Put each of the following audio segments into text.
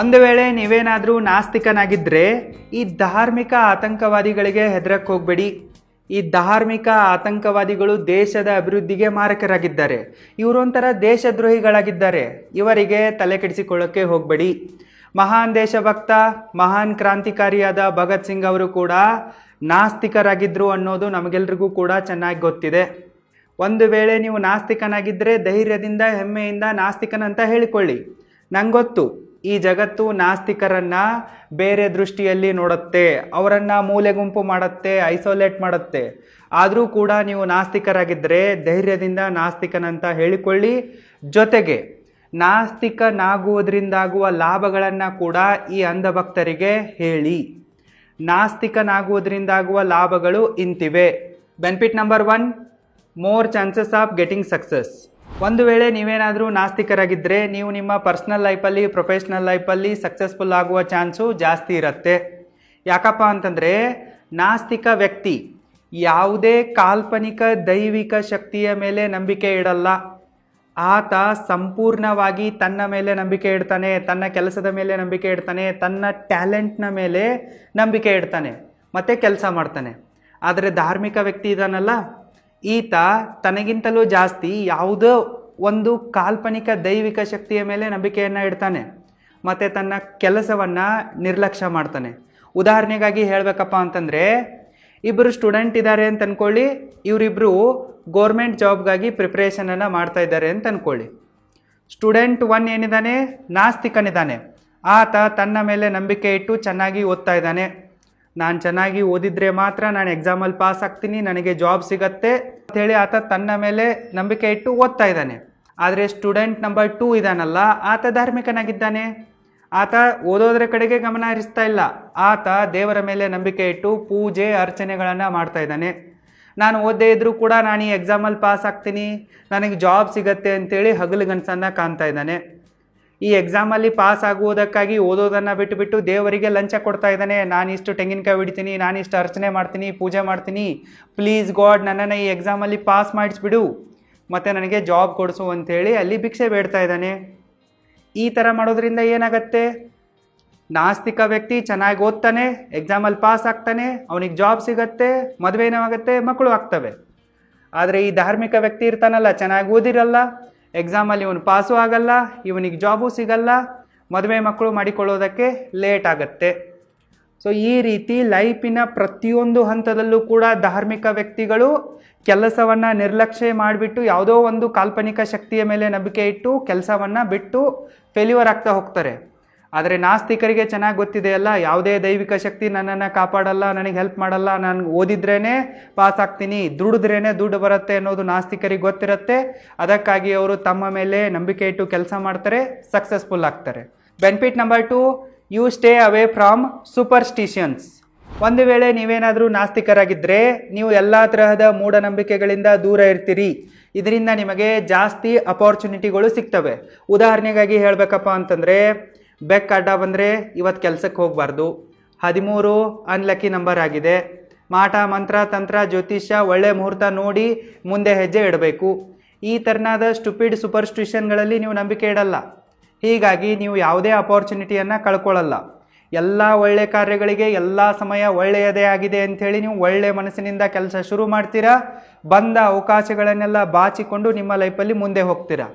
ಒಂದು ವೇಳೆ ನೀವೇನಾದರೂ ನಾಸ್ತಿಕನಾಗಿದ್ದರೆ ಈ ಧಾರ್ಮಿಕ ಆತಂಕವಾದಿಗಳಿಗೆ ಹೆದರಕ್ಕೆ ಹೋಗಬೇಡಿ. ಈ ಧಾರ್ಮಿಕ ಆತಂಕವಾದಿಗಳು ದೇಶದ ಅಭಿವೃದ್ಧಿಗೆ ಮಾರಕರಾಗಿದ್ದಾರೆ. ಇವರೊಂಥರ ದೇಶದ್ರೋಹಿಗಳಾಗಿದ್ದಾರೆ. ಇವರಿಗೆ ತಲೆ ಕೆಡಿಸಿಕೊಳ್ಳೋಕ್ಕೆ ಹೋಗಬೇಡಿ. ಮಹಾನ್ ದೇಶಭಕ್ತ, ಮಹಾನ್ ಕ್ರಾಂತಿಕಾರಿಯಾದ ಭಗತ್ ಸಿಂಗ್ ಅವರು ಕೂಡ ನಾಸ್ತಿಕರಾಗಿದ್ದರು ಅನ್ನೋದು ನಮಗೆಲ್ರಿಗೂ ಕೂಡ ಚೆನ್ನಾಗಿ ಗೊತ್ತಿದೆ. ಒಂದು ವೇಳೆ ನೀವು ನಾಸ್ತಿಕನಾಗಿದ್ದರೆ ಧೈರ್ಯದಿಂದ ಹೆಮ್ಮೆಯಿಂದ ನಾಸ್ತಿಕನಂತ ಹೇಳಿಕೊಳ್ಳಿ. ನಂಗೆ ಗೊತ್ತು, ಈ ಜಗತ್ತು ನಾಸ್ತಿಕರನ್ನು ಬೇರೆ ದೃಷ್ಟಿಯಲ್ಲಿ ನೋಡುತ್ತೆ, ಅವರನ್ನು ಮೂಲೆ ಗುಂಪು ಮಾಡುತ್ತೆ, ಐಸೋಲೇಟ್ ಮಾಡುತ್ತೆ. ಆದರೂ ಕೂಡ ನೀವು ನಾಸ್ತಿಕರಾಗಿದ್ದರೆ ಧೈರ್ಯದಿಂದ ನಾಸ್ತಿಕನಂತ ಹೇಳಿಕೊಳ್ಳಿ. ಜೊತೆಗೆ ನಾಸ್ತಿಕನಾಗುವುದರಿಂದಾಗುವ ಲಾಭಗಳನ್ನು ಕೂಡ ಈ ಅಂಧಭಕ್ತರಿಗೆ ಹೇಳಿ. ನಾಸ್ತಿಕನಾಗುವುದರಿಂದಾಗುವ ಲಾಭಗಳು ಇಂತಿವೆ. Benefit number 1, more chances of getting success. ಒಂದು ವೇಳೆ ನೀವೇನಾದರೂ ನಾಸ್ತಿಕರಾಗಿದ್ದರೆ ನೀವು ನಿಮ್ಮ ಪರ್ಸ್ನಲ್ ಲೈಫಲ್ಲಿ, ಪ್ರೊಫೆಷ್ನಲ್ ಲೈಫಲ್ಲಿ ಸಕ್ಸಸ್ಫುಲ್ ಆಗುವ ಚಾನ್ಸು ಜಾಸ್ತಿ ಇರುತ್ತೆ. ಯಾಕಪ್ಪ ಅಂತಂದರೆ ನಾಸ್ತಿಕ ವ್ಯಕ್ತಿ ಯಾವುದೇ ಕಾಲ್ಪನಿಕ ದೈವಿಕ ಶಕ್ತಿಯ ಮೇಲೆ ನಂಬಿಕೆ ಇಡಲ್ಲ. ಆತ ಸಂಪೂರ್ಣವಾಗಿ ತನ್ನ ಮೇಲೆ ನಂಬಿಕೆ ಇಡ್ತಾನೆ, ತನ್ನ ಕೆಲಸದ ಮೇಲೆ ನಂಬಿಕೆ ಇಡ್ತಾನೆ, ತನ್ನ ಟ್ಯಾಲೆಂಟ್ನ ಮೇಲೆ ನಂಬಿಕೆ ಇಡ್ತಾನೆ, ಮತ್ತು ಕೆಲಸ ಮಾಡ್ತಾನೆ. ಆದರೆ ಧಾರ್ಮಿಕ ವ್ಯಕ್ತಿ ಇದಾನಲ್ಲ, ಈತ ತನಗಿಂತಲೂ ಜಾಸ್ತಿ ಯಾವುದೋ ಒಂದು ಕಾಲ್ಪನಿಕ ದೈವಿಕ ಶಕ್ತಿಯ ಮೇಲೆ ನಂಬಿಕೆಯನ್ನು ಇಡ್ತಾನೆ ಮತ್ತು ತನ್ನ ಕೆಲಸವನ್ನು ನಿರ್ಲಕ್ಷ್ಯ ಮಾಡ್ತಾನೆ. ಉದಾಹರಣೆಗಾಗಿ ಹೇಳಬೇಕಪ್ಪ ಅಂತಂದರೆ, ಇಬ್ಬರು ಸ್ಟೂಡೆಂಟ್ ಇದ್ದಾರೆ ಅಂತ ಅಂದ್ಕೊಳ್ಳಿ. ಇವರಿಬ್ಬರು ಗೋರ್ಮೆಂಟ್ ಜಾಬ್ಗಾಗಿ ಪ್ರಿಪ್ರೇಷನನ್ನು ಮಾಡ್ತಾ ಇದ್ದಾರೆ ಅಂತ ಅಂದ್ಕೊಳ್ಳಿ. ಸ್ಟೂಡೆಂಟ್ 1 ಏನಿದ್ದಾನೆ, ನಾಸ್ತಿಕನಿದ್ದಾನೆ. ಆತ ತನ್ನ ಮೇಲೆ ನಂಬಿಕೆ ಇಟ್ಟು ಚೆನ್ನಾಗಿ ಓದ್ತಾ ಇದ್ದಾನೆ. ನಾನು ಚೆನ್ನಾಗಿ ಓದಿದರೆ ಮಾತ್ರ ನಾನು ಎಕ್ಸಾಮಲ್ಲಿ ಪಾಸ್ ಆಗ್ತೀನಿ, ನನಗೆ ಜಾಬ್ ಸಿಗತ್ತೆ ಅಂಥೇಳಿ ಆತ ತನ್ನ ಮೇಲೆ ನಂಬಿಕೆ ಇಟ್ಟು ಓದ್ತಾ ಇದ್ದಾನೆ. ಆದರೆ ಸ್ಟೂಡೆಂಟ್ ನಂಬರ್ 2 ಇದ್ದಾನಲ್ಲ, ಆತ ಧಾರ್ಮಿಕನಾಗಿದ್ದಾನೆ. ಆತ ಓದೋದ್ರ ಕಡೆಗೆ ಗಮನ ಹರಿಸ್ತಾ ಇಲ್ಲ. ಆತ ದೇವರ ಮೇಲೆ ನಂಬಿಕೆ ಇಟ್ಟು ಪೂಜೆ ಅರ್ಚನೆಗಳನ್ನು ಮಾಡ್ತಾ ಇದ್ದಾನೆ. ನಾನು ಓದದೇ ಇದ್ದರೂ ಕೂಡ ನಾನು ಈ ಎಕ್ಸಾಮಲ್ಲಿ ಪಾಸ್ ಆಗ್ತೀನಿ, ನನಗೆ ಜಾಬ್ ಸಿಗತ್ತೆ ಅಂತೇಳಿ ಹಗಲುಗನಸನ್ನು ಕಾಣ್ತಾ ಇದ್ದಾನೆ. ಈ ಎಕ್ಸಾಮಲ್ಲಿ ಪಾಸ್ ಆಗುವುದಕ್ಕಾಗಿ ಓದೋದನ್ನು ಬಿಟ್ಟುಬಿಟ್ಟು ದೇವರಿಗೆ ಲಂಚ ಕೊಡ್ತಾ ಇದ್ದಾನೆ. ನಾನಿಷ್ಟು ತೆಂಗಿನಕಾಯಿ ಹೊಡಿತೀನಿ, ನಾನಿಷ್ಟು ಅರ್ಚನೆ ಮಾಡ್ತೀನಿ, ಪೂಜೆ ಮಾಡ್ತೀನಿ, ಪ್ಲೀಸ್ ಗಾಡ್ ನನ್ನನ್ನು ಈ ಎಕ್ಸಾಮಲ್ಲಿ ಪಾಸ್ ಮಾಡಿಸ್ಬಿಡು ಮತ್ತು ನನಗೆ ಜಾಬ್ ಕೊಡಿಸು ಅಂಥೇಳಿ ಅಲ್ಲಿ ಭಿಕ್ಷೆ ಬೇಡ್ತಾ ಇದ್ದಾನೆ. ಈ ಥರ ಮಾಡೋದ್ರಿಂದ ಏನಾಗತ್ತೆ, ನಾಸ್ತಿಕ ವ್ಯಕ್ತಿ ಚೆನ್ನಾಗಿ ಓದ್ತಾನೆ, ಎಕ್ಸಾಮಲ್ಲಿ ಪಾಸ್ ಆಗ್ತಾನೆ, ಅವನಿಗೆ ಜಾಬ್ ಸಿಗತ್ತೆ, ಮದುವೆನೂ ಆಗುತ್ತೆ, ಮಕ್ಕಳು ಆಗ್ತವೆ. ಆದರೆ ಈ ಧಾರ್ಮಿಕ ವ್ಯಕ್ತಿ ಇರ್ತಾನಲ್ಲ, ಚೆನ್ನಾಗಿ ಓದಿರಲ್ಲ, ಎಕ್ಸಾಮಲ್ಲಿ ಇವನು ಪಾಸು ಆಗಲ್ಲ, ಇವನಿಗೆ ಜಾಬು ಸಿಗಲ್ಲ, ಮದುವೆ ಮಕ್ಕಳು ಮಾಡಿಕೊಳ್ಳೋದಕ್ಕೆ ಲೇಟ್ ಆಗುತ್ತೆ. ಸೊ ಈ ರೀತಿ ಲೈಫಿನ ಪ್ರತಿಯೊಂದು ಹಂತದಲ್ಲೂ ಕೂಡ ಧಾರ್ಮಿಕ ವ್ಯಕ್ತಿಗಳು ಕೆಲಸವನ್ನು ನಿರ್ಲಕ್ಷ್ಯ ಮಾಡಿಬಿಟ್ಟು ಯಾವುದೋ ಒಂದು ಕಾಲ್ಪನಿಕ ಶಕ್ತಿಯ ಮೇಲೆ ನಂಬಿಕೆ ಇಟ್ಟು ಕೆಲಸವನ್ನು ಬಿಟ್ಟು ಫೇಲ್ಯೂರ್ ಆಗ್ತಾ ಹೋಗ್ತಾರೆ. ಆದರೆ ನಾಸ್ತಿಕರಿಗೆ ಚೆನ್ನಾಗಿ ಗೊತ್ತಿದೆಯಲ್ಲ, ಯಾವುದೇ ದೈವಿಕ ಶಕ್ತಿ ನನ್ನನ್ನು ಕಾಪಾಡಲ್ಲ, ನನಗೆ ಹೆಲ್ಪ್ ಮಾಡಲ್ಲ, ನಾನು ಓದಿದ್ರೇ ಪಾಸ್ ಆಗ್ತೀನಿ, ದುಡಿದ್ರೇ ದುಡ್ಡು ಬರುತ್ತೆ ಅನ್ನೋದು ನಾಸ್ತಿಕರಿಗೆ ಗೊತ್ತಿರುತ್ತೆ. ಅದಕ್ಕಾಗಿ ಅವರು ತಮ್ಮ ಮೇಲೆ ನಂಬಿಕೆ ಇಟ್ಟು ಕೆಲಸ ಮಾಡ್ತಾರೆ, ಸಕ್ಸಸ್ಫುಲ್ ಆಗ್ತಾರೆ. Benefit number 2, you stay away from superstitions. ಒಂದು ವೇಳೆ ನೀವೇನಾದರೂ ನಾಸ್ತಿಕರಾಗಿದ್ದರೆ ನೀವು ಎಲ್ಲ ತರಹದ ಮೂಢನಂಬಿಕೆಗಳಿಂದ ದೂರ ಇರ್ತೀರಿ. ಇದರಿಂದ ನಿಮಗೆ ಜಾಸ್ತಿ ಅಪಾರ್ಚುನಿಟಿಗಳು ಸಿಗ್ತವೆ. ಉದಾಹರಣೆಗಾಗಿ ಹೇಳಬೇಕಪ್ಪ ಅಂತಂದರೆ, ಬೆಕ್ ಅಡ್ಡ ಬಂದರೆ ಇವತ್ತು ಕೆಲಸಕ್ಕೆ ಹೋಗಬಾರ್ದು, 13 ಅನ್ಲಕ್ಕಿ ನಂಬರ್ ಆಗಿದೆ, ಮಾಟ ಮಂತ್ರ ತಂತ್ರ ಜ್ಯೋತಿಷ್ಯ ಒಳ್ಳೆ ಮುಹೂರ್ತ ನೋಡಿ ಮುಂದೆ ಹೆಜ್ಜೆ ಇಡಬೇಕು. ಈ ಥರನಾದ ಸ್ಟುಪಿಡ್ ಸೂಪರ್ಸ್ಟಿಷನ್ಗಳಲ್ಲಿ ನೀವು ನಂಬಿಕೆ ಇಡಲ್ಲ. ಹೀಗಾಗಿ ನೀವು ಯಾವುದೇ ಅಪಾರ್ಚುನಿಟಿಯನ್ನು ಕಳ್ಕೊಳ್ಳಲ್ಲ. ಎಲ್ಲ ಒಳ್ಳೆ ಕಾರ್ಯಗಳಿಗೆ ಎಲ್ಲ ಸಮಯ ಒಳ್ಳೆಯದೇ ಆಗಿದೆ ಅಂಥೇಳಿ ನೀವು ಒಳ್ಳೆಯ ಮನಸ್ಸಿನಿಂದ ಕೆಲಸ ಶುರು ಮಾಡ್ತೀರಾ. ಬಂದ ಅವಕಾಶಗಳನ್ನೆಲ್ಲ ಬಾಚಿಕೊಂಡು ನಿಮ್ಮ ಲೈಫಲ್ಲಿ ಮುಂದೆ ಹೋಗ್ತೀರಾ.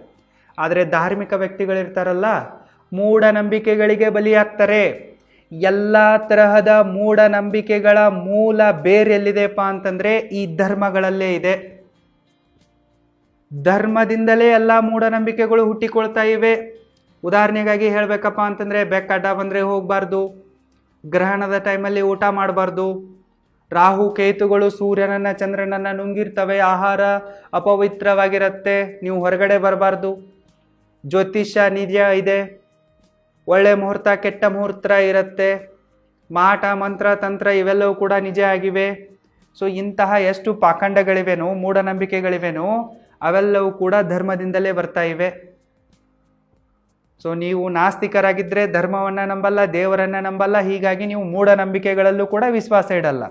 ಆದರೆ ಧಾರ್ಮಿಕ ವ್ಯಕ್ತಿಗಳಿರ್ತಾರಲ್ಲ, ಮೂಢನಂಬಿಕೆಗಳಿಗೆ ಬಲಿಯಾಗ್ತಾರೆ. ಎಲ್ಲ ತರಹದ ಮೂಢನಂಬಿಕೆಗಳ ಮೂಲ ಬೇರೆ ಎಲ್ಲಿದೆಪ್ಪ ಅಂತಂದರೆ ಈ ಧರ್ಮಗಳಲ್ಲೇ ಇದೆ. ಧರ್ಮದಿಂದಲೇ ಎಲ್ಲ ಮೂಢನಂಬಿಕೆಗಳು ಹುಟ್ಟಿಕೊಳ್ತಾ ಇವೆ. ಉದಾಹರಣೆಗಾಗಿ ಹೇಳಬೇಕಪ್ಪ ಅಂತಂದರೆ, ಬೆಕ್ಕ ಅಡ್ಡ ಬಂದರೆ ಹೋಗಬಾರ್ದು, ಗ್ರಹಣದ ಟೈಮಲ್ಲಿ ಊಟ ಮಾಡಬಾರ್ದು, ರಾಹು ಕೇತುಗಳು ಸೂರ್ಯನನ್ನು ಚಂದ್ರನನ್ನು ನುಂಗಿರ್ತವೆ, ಆಹಾರ ಅಪವಿತ್ರವಾಗಿರುತ್ತೆ, ನೀವು ಹೊರಗಡೆ ಬರಬಾರ್ದು, ಜ್ಯೋತಿಷ್ಯ ನಿಜ ಇದೆ, ಒಳ್ಳೆ ಮುಹೂರ್ತ ಕೆಟ್ಟ ಮುಹೂರ್ತ ಇರುತ್ತೆ, ಮಾಟ ಮಂತ್ರ ತಂತ್ರ ಇವೆಲ್ಲವೂ ಕೂಡ ನಿಜ ಆಗಿವೆ. ಸೊ ಇಂತಹ ಎಷ್ಟು ಪಾಖಂಡಗಳಿವೆನೋ, ಮೂಢನಂಬಿಕೆಗಳಿವೆನೋ ಅವೆಲ್ಲವೂ ಕೂಡ ಧರ್ಮದಿಂದಲೇ ಬರ್ತಾ ಇವೆ. ಸೊ ನೀವು ನಾಸ್ತಿಕರಾಗಿದ್ದರೆ ಧರ್ಮವನ್ನು ನಂಬಲ್ಲ, ದೇವರನ್ನು ನಂಬಲ್ಲ. ಹೀಗಾಗಿ ನೀವು ಮೂಢನಂಬಿಕೆಗಳಲ್ಲೂ ಕೂಡ ವಿಶ್ವಾಸ ಇಡಲ್ಲ.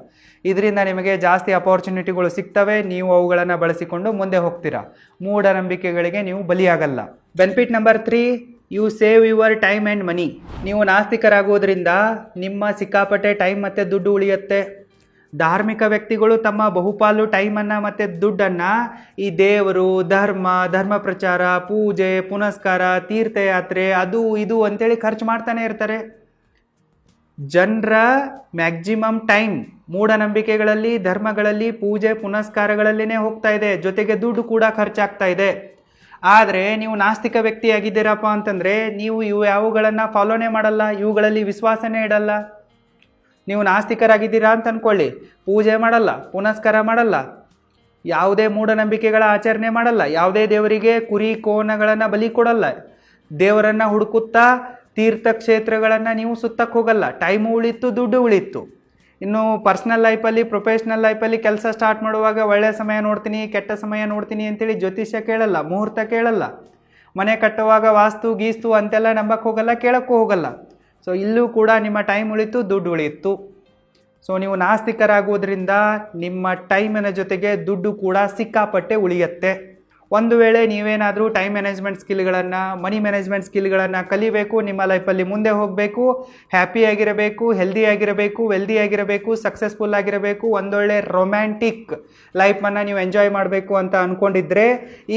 ಇದರಿಂದ ನಿಮಗೆ ಜಾಸ್ತಿ ಅಪಾರ್ಚುನಿಟಿಗಳು ಸಿಗ್ತವೆ. ನೀವು ಅವುಗಳನ್ನು ಬಳಸಿಕೊಂಡು ಮುಂದೆ ಹೋಗ್ತೀರಾ. ಮೂಢನಂಬಿಕೆಗಳಿಗೆ ನೀವು ಬಲಿಯಾಗಲ್ಲ. Benefit number 3, you save your time and money. ನೀವು ನಾಸ್ತಿಕರಾಗೋದ್ರಿಂದ ನಿಮ್ಮ ಸಿಕ್ಕಾಪಟ್ಟೆ ಟೈಮ್ ಮತ್ತು ದುಡ್ಡು ಉಳಿಯುತ್ತೆ. ಧಾರ್ಮಿಕ ವ್ಯಕ್ತಿಗಳು ತಮ್ಮ ಬಹುಪಾಲು ಟೈಮನ್ನು ಮತ್ತು ದುಡ್ಡನ್ನು ಈ ದೇವರು, ಧರ್ಮ ಪ್ರಚಾರ, ಪೂಜೆ ಪುನಸ್ಕಾರ, ತೀರ್ಥಯಾತ್ರೆ, ಅದು ಇದು ಅಂತೇಳಿ ಖರ್ಚು ಮಾಡ್ತಾನೆ ಇರ್ತಾರೆ. ಜನರ ಮ್ಯಾಕ್ಸಿಮಮ್ ಟೈಮ್ ಮೂಢನಂಬಿಕೆಗಳಲ್ಲಿ, ಧರ್ಮಗಳಲ್ಲಿ, ಪೂಜೆ ಪುನಸ್ಕಾರಗಳಲ್ಲಿನೇ ಹೋಗ್ತಾ ಇದೆ. ಜೊತೆಗೆ ದುಡ್ಡು ಕೂಡ ಖರ್ಚಾಗ್ತಾ ಇದೆ. ಆದರೆ ನೀವು ನಾಸ್ತಿಕ ವ್ಯಕ್ತಿಯಾಗಿದ್ದೀರಪ್ಪ ಅಂತಂದರೆ ನೀವು ಯಾವುಗಳನ್ನು ಫಾಲೋನೇ ಮಾಡಲ್ಲ, ಇವುಗಳಲ್ಲಿ ವಿಶ್ವಾಸನೇ ಇಡಲ್ಲ. ನೀವು ನಾಸ್ತಿಕರಾಗಿದ್ದೀರಾ ಅಂತ ಅಂದ್ಕೊಳ್ಳಿ, ಪೂಜೆ ಮಾಡಲ್ಲ, ಪುನಸ್ಕಾರ ಮಾಡಲ್ಲ, ಯಾವುದೇ ಮೂಢನಂಬಿಕೆಗಳ ಆಚರಣೆ ಮಾಡಲ್ಲ, ಯಾವುದೇ ದೇವರಿಗೆ ಕುರಿ ಕೋಣಗಳನ್ನು ಬಲಿ ಕೊಡಲ್ಲ, ದೇವರನ್ನು ಹುಡುಕುತ್ತಾ ತೀರ್ಥಕ್ಷೇತ್ರಗಳನ್ನು ನೀವು ಸುತ್ತಕ್ಕೆ ಹೋಗಲ್ಲ. ಟೈಮು ಉಳಿತು, ದುಡ್ಡು ಉಳಿತು. ಇನ್ನು ಪರ್ಸ್ನಲ್ ಲೈಫಲ್ಲಿ, ಪ್ರೊಫೆಷ್ನಲ್ ಲೈಫಲ್ಲಿ ಕೆಲಸ ಸ್ಟಾರ್ಟ್ ಮಾಡುವಾಗ ಒಳ್ಳೆಯ ಸಮಯ ನೋಡ್ತೀನಿ, ಕೆಟ್ಟ ಸಮಯ ನೋಡ್ತೀನಿ ಅಂತೇಳಿ ಜ್ಯೋತಿಷ್ಯ ಕೇಳಲ್ಲ, ಮುಹೂರ್ತ ಕೇಳಲ್ಲ. ಮನೆ ಕಟ್ಟುವಾಗ ವಾಸ್ತು ಗೀಸ್ತು ಅಂತೆಲ್ಲ ನಂಬಕ್ಕೆ ಹೋಗಲ್ಲ, ಕೇಳೋಕ್ಕೂ ಹೋಗಲ್ಲ. ಸೊ ಇಲ್ಲೂ ಕೂಡ ನಿಮ್ಮ ಟೈಮ್ ಉಳಿತು, ದುಡ್ಡು ಉಳಿಯಿತು. ಸೊ ನೀವು ನಾಸ್ತಿಕರಾಗೋದ್ರಿಂದ ನಿಮ್ಮ ಟೈಮಿನ ಜೊತೆಗೆ ದುಡ್ಡು ಕೂಡ ಸಿಕ್ಕಾಪಟ್ಟೆ ಉಳಿಯುತ್ತೆ. ಒಂದು ವೇಳೆ ನೀವೇನಾದರೂ ಟೈಮ್ ಮ್ಯಾನೇಜ್ಮೆಂಟ್ ಸ್ಕಿಲ್ಗಳನ್ನು, ಮನಿ ಮ್ಯಾನೇಜ್ಮೆಂಟ್ ಸ್ಕಿಲ್ಗಳನ್ನು ಕಲಿಬೇಕು, ನಿಮ್ಮ ಲೈಫಲ್ಲಿ ಮುಂದೆ ಹೋಗಬೇಕು, ಹ್ಯಾಪಿಯಾಗಿರಬೇಕು, ಹೆಲ್ದಿಯಾಗಿರಬೇಕು, ವೆಲ್ದಿಯಾಗಿರಬೇಕು, ಸಕ್ಸಸ್ಫುಲ್ ಆಗಿರಬೇಕು, ಒಂದೊಳ್ಳೆ ರೊಮ್ಯಾಂಟಿಕ್ ಲೈಫನ್ನು ನೀವು ಎಂಜಾಯ್ ಮಾಡಬೇಕು ಅಂತ ಅಂದ್ಕೊಂಡಿದ್ರೆ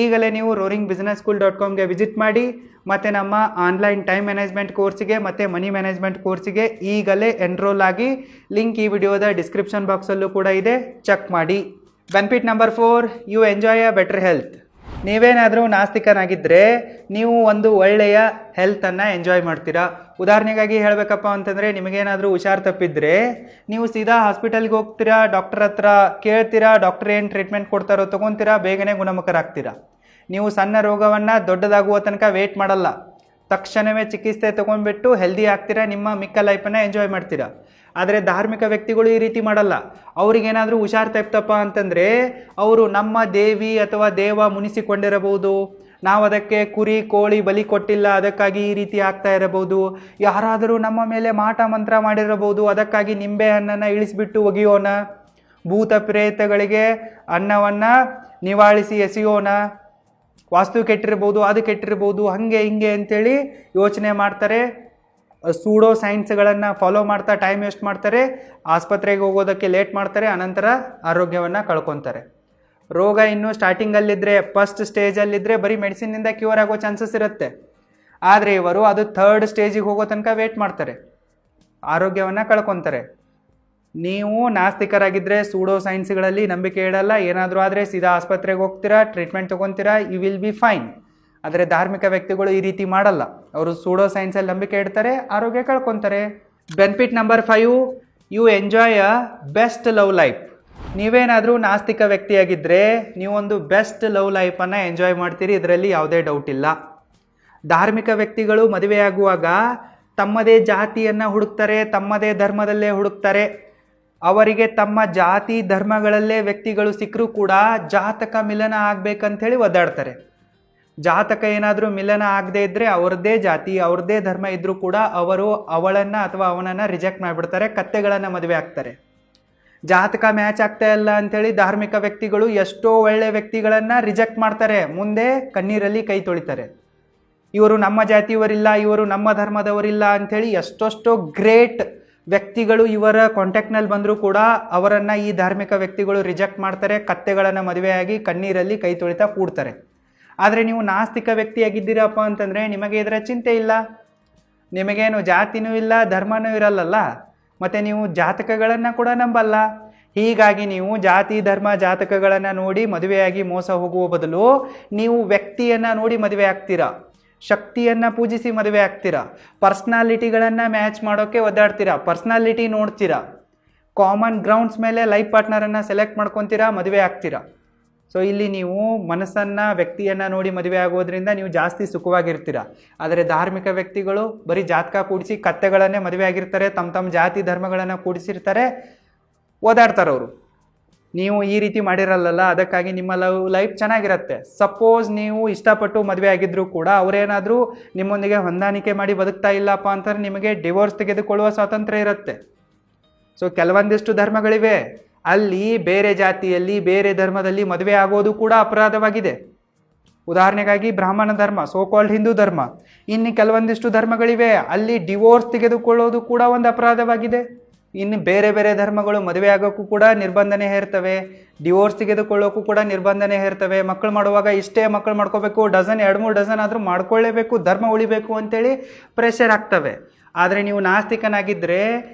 ಈಗಲೇ ನೀವು roaringbusinesschool.comಗೆ ವಿಸಿಟ್ ಮಾಡಿ. ಮತ್ತು ನಮ್ಮ ಆನ್ಲೈನ್ ಟೈಮ್ ಮ್ಯಾನೇಜ್ಮೆಂಟ್ ಕೋರ್ಸಿಗೆ ಮತ್ತು ಮನಿ ಮ್ಯಾನೇಜ್ಮೆಂಟ್ ಕೋರ್ಸಿಗೆ ಈಗಲೇ ಎನ್ರೋಲ್ ಆಗಿ. ಲಿಂಕ್ ಈ ವಿಡಿಯೋದ ಡಿಸ್ಕ್ರಿಪ್ಷನ್ ಬಾಕ್ಸಲ್ಲೂ ಕೂಡ ಇದೆ, ಚೆಕ್ ಮಾಡಿ. Benefit number 4, you enjoy a better health. ನೀವೇನಾದರೂ ನಾಸ್ತಿಕನಾಗಿದ್ದರೆ ನೀವು ಒಂದು ಒಳ್ಳೆಯ ಹೆಲ್ತನ್ನು ಎಂಜಾಯ್ ಮಾಡ್ತೀರಾ. ಉದಾಹರಣೆಗಾಗಿ ಹೇಳಬೇಕಪ್ಪ ಅಂತಂದರೆ, ನಿಮಗೇನಾದರೂ ಹುಷಾರು ತಪ್ಪಿದ್ರೆ ನೀವು ಸೀದಾ ಹಾಸ್ಪಿಟಲ್ಗೆ ಹೋಗ್ತೀರಾ, ಡಾಕ್ಟರ್ ಹತ್ರ ಕೇಳ್ತೀರಾ, ಡಾಕ್ಟರ್ ಏನು ಟ್ರೀಟ್ಮೆಂಟ್ ಕೊಡ್ತಾರೋ ತೊಗೊತೀರಾ, ಬೇಗನೆ ಗುಣಮುಖರಾಗ್ತೀರಾ. ನೀವು ಸಣ್ಣ ರೋಗವನ್ನು ದೊಡ್ಡದಾಗುವ ತನಕ ವೇಟ್ ಮಾಡಲ್ಲ, ತಕ್ಷಣವೇ ಚಿಕಿತ್ಸೆ ತೊಗೊಂಡ್ಬಿಟ್ಟು ಹೆಲ್ದಿ ಆಗ್ತೀರಾ, ನಿಮ್ಮ ಮಿಕ್ಕ ಲೈಫನ್ನು ಎಂಜಾಯ್ ಮಾಡ್ತೀರಾ. ಆದರೆ ಧಾರ್ಮಿಕ ವ್ಯಕ್ತಿಗಳು ಈ ರೀತಿ ಮಾಡಲ್ಲ. ಅವ್ರಿಗೇನಾದರೂ ಹುಷಾರು ತಪ್ಪಪ್ಪ ಅಂತಂದರೆ ಅವರು ನಮ್ಮ ದೇವಿ ಅಥವಾ ದೇವ ಮುನಿಸಿಕೊಂಡಿರಬಹುದು, ನಾವು ಅದಕ್ಕೆ ಕುರಿ ಕೋಳಿ ಬಲಿ ಕೊಟ್ಟಿಲ್ಲ, ಅದಕ್ಕಾಗಿ ಈ ರೀತಿ ಆಗ್ತಾ ಇರಬಹುದು. ಯಾರಾದರೂ ನಮ್ಮ ಮೇಲೆ ಮಾಟ ಮಂತ್ರ ಮಾಡಿರಬಹುದು, ಅದಕ್ಕಾಗಿ ನಿಂಬೆ ಹಣ್ಣನ್ನು ಇಳಿಸಿಬಿಟ್ಟು ಒಗೆಯೋಣ, ಭೂತ ಪ್ರೇತಗಳಿಗೆ ಅನ್ನವನ್ನು ನಿವಾಳಿಸಿ ಎಸೆಯೋಣ, ವಾಸ್ತು ಕೆಟ್ಟಿರ್ಬೋದು, ಅದು ಕೆಟ್ಟಿರ್ಬೋದು, ಹಾಗೆ ಹಿಂಗೆ ಅಂತೇಳಿ ಯೋಚನೆ ಮಾಡ್ತಾರೆ. ಸೂಡೋ ಸೈನ್ಸ್ಗಳನ್ನು ಫಾಲೋ ಮಾಡ್ತಾ ಟೈಮ್ ವೇಸ್ಟ್ ಮಾಡ್ತಾರೆ, ಆಸ್ಪತ್ರೆಗೆ ಹೋಗೋದಕ್ಕೆ ಲೇಟ್ ಮಾಡ್ತಾರೆ, ಅನಂತರ ಆರೋಗ್ಯವನ್ನು ಕಳ್ಕೊತಾರೆ. ರೋಗ ಇನ್ನೂ ಸ್ಟಾರ್ಟಿಂಗಲ್ಲಿದ್ದರೆ, ಫಸ್ಟ್ ಸ್ಟೇಜಲ್ಲಿದ್ದರೆ ಬರೀ ಮೆಡಿಸಿನ್ನಿಂದ ಕ್ಯೂರ್ ಆಗೋ ಚಾನ್ಸಸ್ ಇರುತ್ತೆ. ಆದರೆ ಇವರು ಅದು 3rd ಸ್ಟೇಜಿಗೆ ಹೋಗೋ ತನಕ ವೇಟ್ ಮಾಡ್ತಾರೆ, ಆರೋಗ್ಯವನ್ನು ಕಳ್ಕೊತಾರೆ. ನೀವು ನಾಸ್ತಿಕರಾಗಿದ್ದರೆ ಸೂಡೋ ಸೈನ್ಸ್ಗಳಲ್ಲಿ ನಂಬಿಕೆ ಇಡಲ್ಲ, ಏನಾದರೂ ಆದರೆ ಸೀದಾ ಆಸ್ಪತ್ರೆಗೆ ಹೋಗ್ತೀರಾ, ಟ್ರೀಟ್ಮೆಂಟ್ ತೊಗೊತೀರಾ, ಯು ವಿಲ್ ಬಿ ಫೈನ್. ಆದರೆ ಧಾರ್ಮಿಕ ವ್ಯಕ್ತಿಗಳು ಈ ರೀತಿ ಮಾಡಲ್ಲ, ಅವರು ಸೂಡೋ ಸೈನ್ಸಲ್ಲಿ ನಂಬಿಕೆ ಇಡ್ತಾರೆ, ಆರೋಗ್ಯ ಕಳ್ಕೊತಾರೆ. Benefit number 5, you enjoy a best love life. ನೀವೇನಾದರೂ ನಾಸ್ತಿಕ ವ್ಯಕ್ತಿಯಾಗಿದ್ದರೆ ನೀವೊಂದು ಬೆಸ್ಟ್ ಲವ್ ಲೈಫನ್ನು ಎಂಜಾಯ್ ಮಾಡ್ತೀರಿ, ಇದರಲ್ಲಿ ಯಾವುದೇ ಡೌಟ್ ಇಲ್ಲ. ಧಾರ್ಮಿಕ ವ್ಯಕ್ತಿಗಳು ಮದುವೆಯಾಗುವಾಗ ತಮ್ಮದೇ ಜಾತಿಯನ್ನು ಹುಡುಕ್ತಾರೆ, ತಮ್ಮದೇ ಧರ್ಮದಲ್ಲೇ ಹುಡುಕ್ತಾರೆ. ಅವರಿಗೆ ತಮ್ಮ ಜಾತಿ ಧರ್ಮಗಳಲ್ಲೇ ವ್ಯಕ್ತಿಗಳು ಸಿಕ್ಕರೂ ಕೂಡ ಜಾತಕ ಮಿಲನ ಆಗಬೇಕಂಥೇಳಿ ಒದ್ದಾಡ್ತಾರೆ. ಜಾತಕ ಏನಾದರೂ ಮಿಲನ ಆಗದೇ ಇದ್ದರೆ ಅವ್ರದ್ದೇ ಜಾತಿ, ಅವ್ರದ್ದೇ ಧರ್ಮ ಇದ್ದರೂ ಕೂಡ ಅವರು ಅವಳನ್ನು ಅಥವಾ ಅವನನ್ನು ರಿಜೆಕ್ಟ್ ಮಾಡಿಬಿಡ್ತಾರೆ, ಕತ್ತೆಗಳನ್ನು ಮದುವೆ ಆಗ್ತಾರೆ. ಜಾತಕ ಮ್ಯಾಚ್ ಆಗ್ತಾ ಇಲ್ಲ ಅಂಥೇಳಿ ಧಾರ್ಮಿಕ ವ್ಯಕ್ತಿಗಳು ಎಷ್ಟೋ ಒಳ್ಳೆ ವ್ಯಕ್ತಿಗಳನ್ನು ರಿಜೆಕ್ಟ್ ಮಾಡ್ತಾರೆ, ಮುಂದೆ ಕಣ್ಣೀರಲ್ಲಿ ಕೈ ತೊಳಿತಾರೆ. ಇವರು ನಮ್ಮ ಜಾತಿಯವರಿಲ್ಲ, ಇವರು ನಮ್ಮ ಧರ್ಮದವರಿಲ್ಲ ಅಂಥೇಳಿ ಎಷ್ಟೊಷ್ಟೋ ಗ್ರೇಟ್ ವ್ಯಕ್ತಿಗಳು ಇವರ ಕಾಂಟ್ಯಾಕ್ಟ್ನಲ್ಲಿ ಬಂದರೂ ಕೂಡ ಅವರನ್ನು ಈ ಧಾರ್ಮಿಕ ವ್ಯಕ್ತಿಗಳು ರಿಜೆಕ್ಟ್ ಮಾಡ್ತಾರೆ, ಕತ್ತೆಗಳನ್ನು ಮದುವೆಯಾಗಿ ಕಣ್ಣೀರಲ್ಲಿ ಕೈ ತೊಳಿತಾ ಕೂಡ್ತಾರೆ. ಆದರೆ ನೀವು ನಾಸ್ತಿಕ ವ್ಯಕ್ತಿಯಾಗಿದ್ದೀರಪ್ಪ ಅಂತಂದರೆ ನಿಮಗೆ ಇದರ ಚಿಂತೆ ಇಲ್ಲ, ನಿಮಗೇನು ಜಾತಿನೂ ಇಲ್ಲ, ಧರ್ಮನೂ ಇರಲ್ಲಲ್ಲ, ಮತ್ತು ನೀವು ಜಾತಕಗಳನ್ನು ಕೂಡ ನಂಬಲ್ಲ. ಹೀಗಾಗಿ ನೀವು ಜಾತಿ ಧರ್ಮ ಜಾತಕಗಳನ್ನು ನೋಡಿ ಮದುವೆಯಾಗಿ ಮೋಸ ಹೋಗುವ ಬದಲು ನೀವು ವ್ಯಕ್ತಿಯನ್ನು ನೋಡಿ ಮದುವೆ ಆಗ್ತೀರಾ, ಶಕ್ತಿಯನ್ನು ಪೂಜಿಸಿ ಮದುವೆ ಆಗ್ತೀರಾ, ಪರ್ಸ್ನಾಲಿಟಿಗಳನ್ನು ಮ್ಯಾಚ್ ಮಾಡೋಕ್ಕೆ ಒದ್ದಾಡ್ತೀರಾ, ಪರ್ಸ್ನಾಲಿಟಿ ನೋಡ್ತೀರಾ, ಕಾಮನ್ ಗ್ರೌಂಡ್ಸ್ ಮೇಲೆ ಲೈಫ್ ಪಾರ್ಟ್ನರನ್ನು ಸೆಲೆಕ್ಟ್ ಮಾಡ್ಕೊತೀರಾ, ಮದುವೆ ಆಗ್ತೀರಾ. ಸೊ ಇಲ್ಲಿ ನೀವು ಮನಸ್ಸನ್ನು ವ್ಯಕ್ತಿಯನ್ನು ನೋಡಿ ಮದುವೆ ಆಗೋದ್ರಿಂದ ನೀವು ಜಾಸ್ತಿ ಸುಖವಾಗಿರ್ತೀರ. ಆದರೆ ಧಾರ್ಮಿಕ ವ್ಯಕ್ತಿಗಳು ಬರೀ ಜಾತಕ ಕೂಡಿಸಿ ಕತ್ತೆಗಳನ್ನೇ ಮದುವೆ ಆಗಿರ್ತಾರೆ, ತಮ್ಮ ಜಾತಿ ಧರ್ಮಗಳನ್ನು ಕೂಡಿಸಿರ್ತಾರೆ, ಓದಾಡ್ತಾರವರು. ನೀವು ಈ ರೀತಿ ಮಾಡಿರಲ್ಲ, ಅದಕ್ಕಾಗಿ ನಿಮ್ಮ ಲೈಫ್ ಚೆನ್ನಾಗಿರುತ್ತೆ. ಸಪೋಸ್ ನೀವು ಇಷ್ಟಪಟ್ಟು ಮದುವೆ ಆಗಿದ್ದರೂ ಕೂಡ ಅವರೇನಾದರೂ ನಿಮ್ಮೊಂದಿಗೆ ಹೊಂದಾಣಿಕೆ ಮಾಡಿ ಬದುಕ್ತಾ ಇಲ್ಲಪ್ಪ ಅಂತಂದ್ರೆ ನಿಮಗೆ ಡಿವೋರ್ಸ್ ತೆಗೆದುಕೊಳ್ಳುವ ಸ್ವಾತಂತ್ರ್ಯ ಇರುತ್ತೆ. ಸೊ ಕೆಲವೊಂದಿಷ್ಟು ಧರ್ಮಗಳಿವೆ, ಅಲ್ಲಿ ಬೇರೆ ಜಾತಿಯಲ್ಲಿ ಬೇರೆ ಧರ್ಮದಲ್ಲಿ ಮದುವೆ ಆಗೋದು ಕೂಡ ಅಪರಾಧವಾಗಿದೆ. ಉದಾಹರಣೆಗಾಗಿ ಬ್ರಾಹ್ಮಣ ಧರ್ಮ, ಸೋ ಕಾಲ್ಡ್ ಹಿಂದೂ ಧರ್ಮ. ಇನ್ನು ಕೆಲವೊಂದಿಷ್ಟು ಧರ್ಮಗಳಿವೆ, ಅಲ್ಲಿ ಡಿವೋರ್ಸ್ ತೆಗೆದುಕೊಳ್ಳೋದು ಕೂಡ ಒಂದು ಅಪರಾಧವಾಗಿದೆ. ಇನ್ನು ಬೇರೆ ಬೇರೆ ಧರ್ಮಗಳು ಮದುವೆ ಆಗೋಕ್ಕೂ ಕೂಡ ನಿರ್ಬಂಧನೆ ಹೇರ್ತವೆ, ಡಿವೋರ್ಸ್ ತೆಗೆದುಕೊಳ್ಳೋಕ್ಕೂ ಕೂಡ ನಿರ್ಬಂಧನೆ ಹೇರ್ತವೆ. ಮಕ್ಕಳು ಮಾಡುವಾಗ ಇಷ್ಟೇ ಮಕ್ಕಳು ಮಾಡ್ಕೋಬೇಕು, ಡಜನ್ 2-3 ಡಜನ್ ಆದರೂ ಮಾಡ್ಕೊಳ್ಳೇಬೇಕು, ಧರ್ಮ ಉಳಿಬೇಕು ಅಂತೇಳಿ ಪ್ರೆಷರ್ ಆಗ್ತವೆ. ಆದರೆ ನೀವು ನಾಸ್ತಿಕನಾಗಿದ್ದರೆ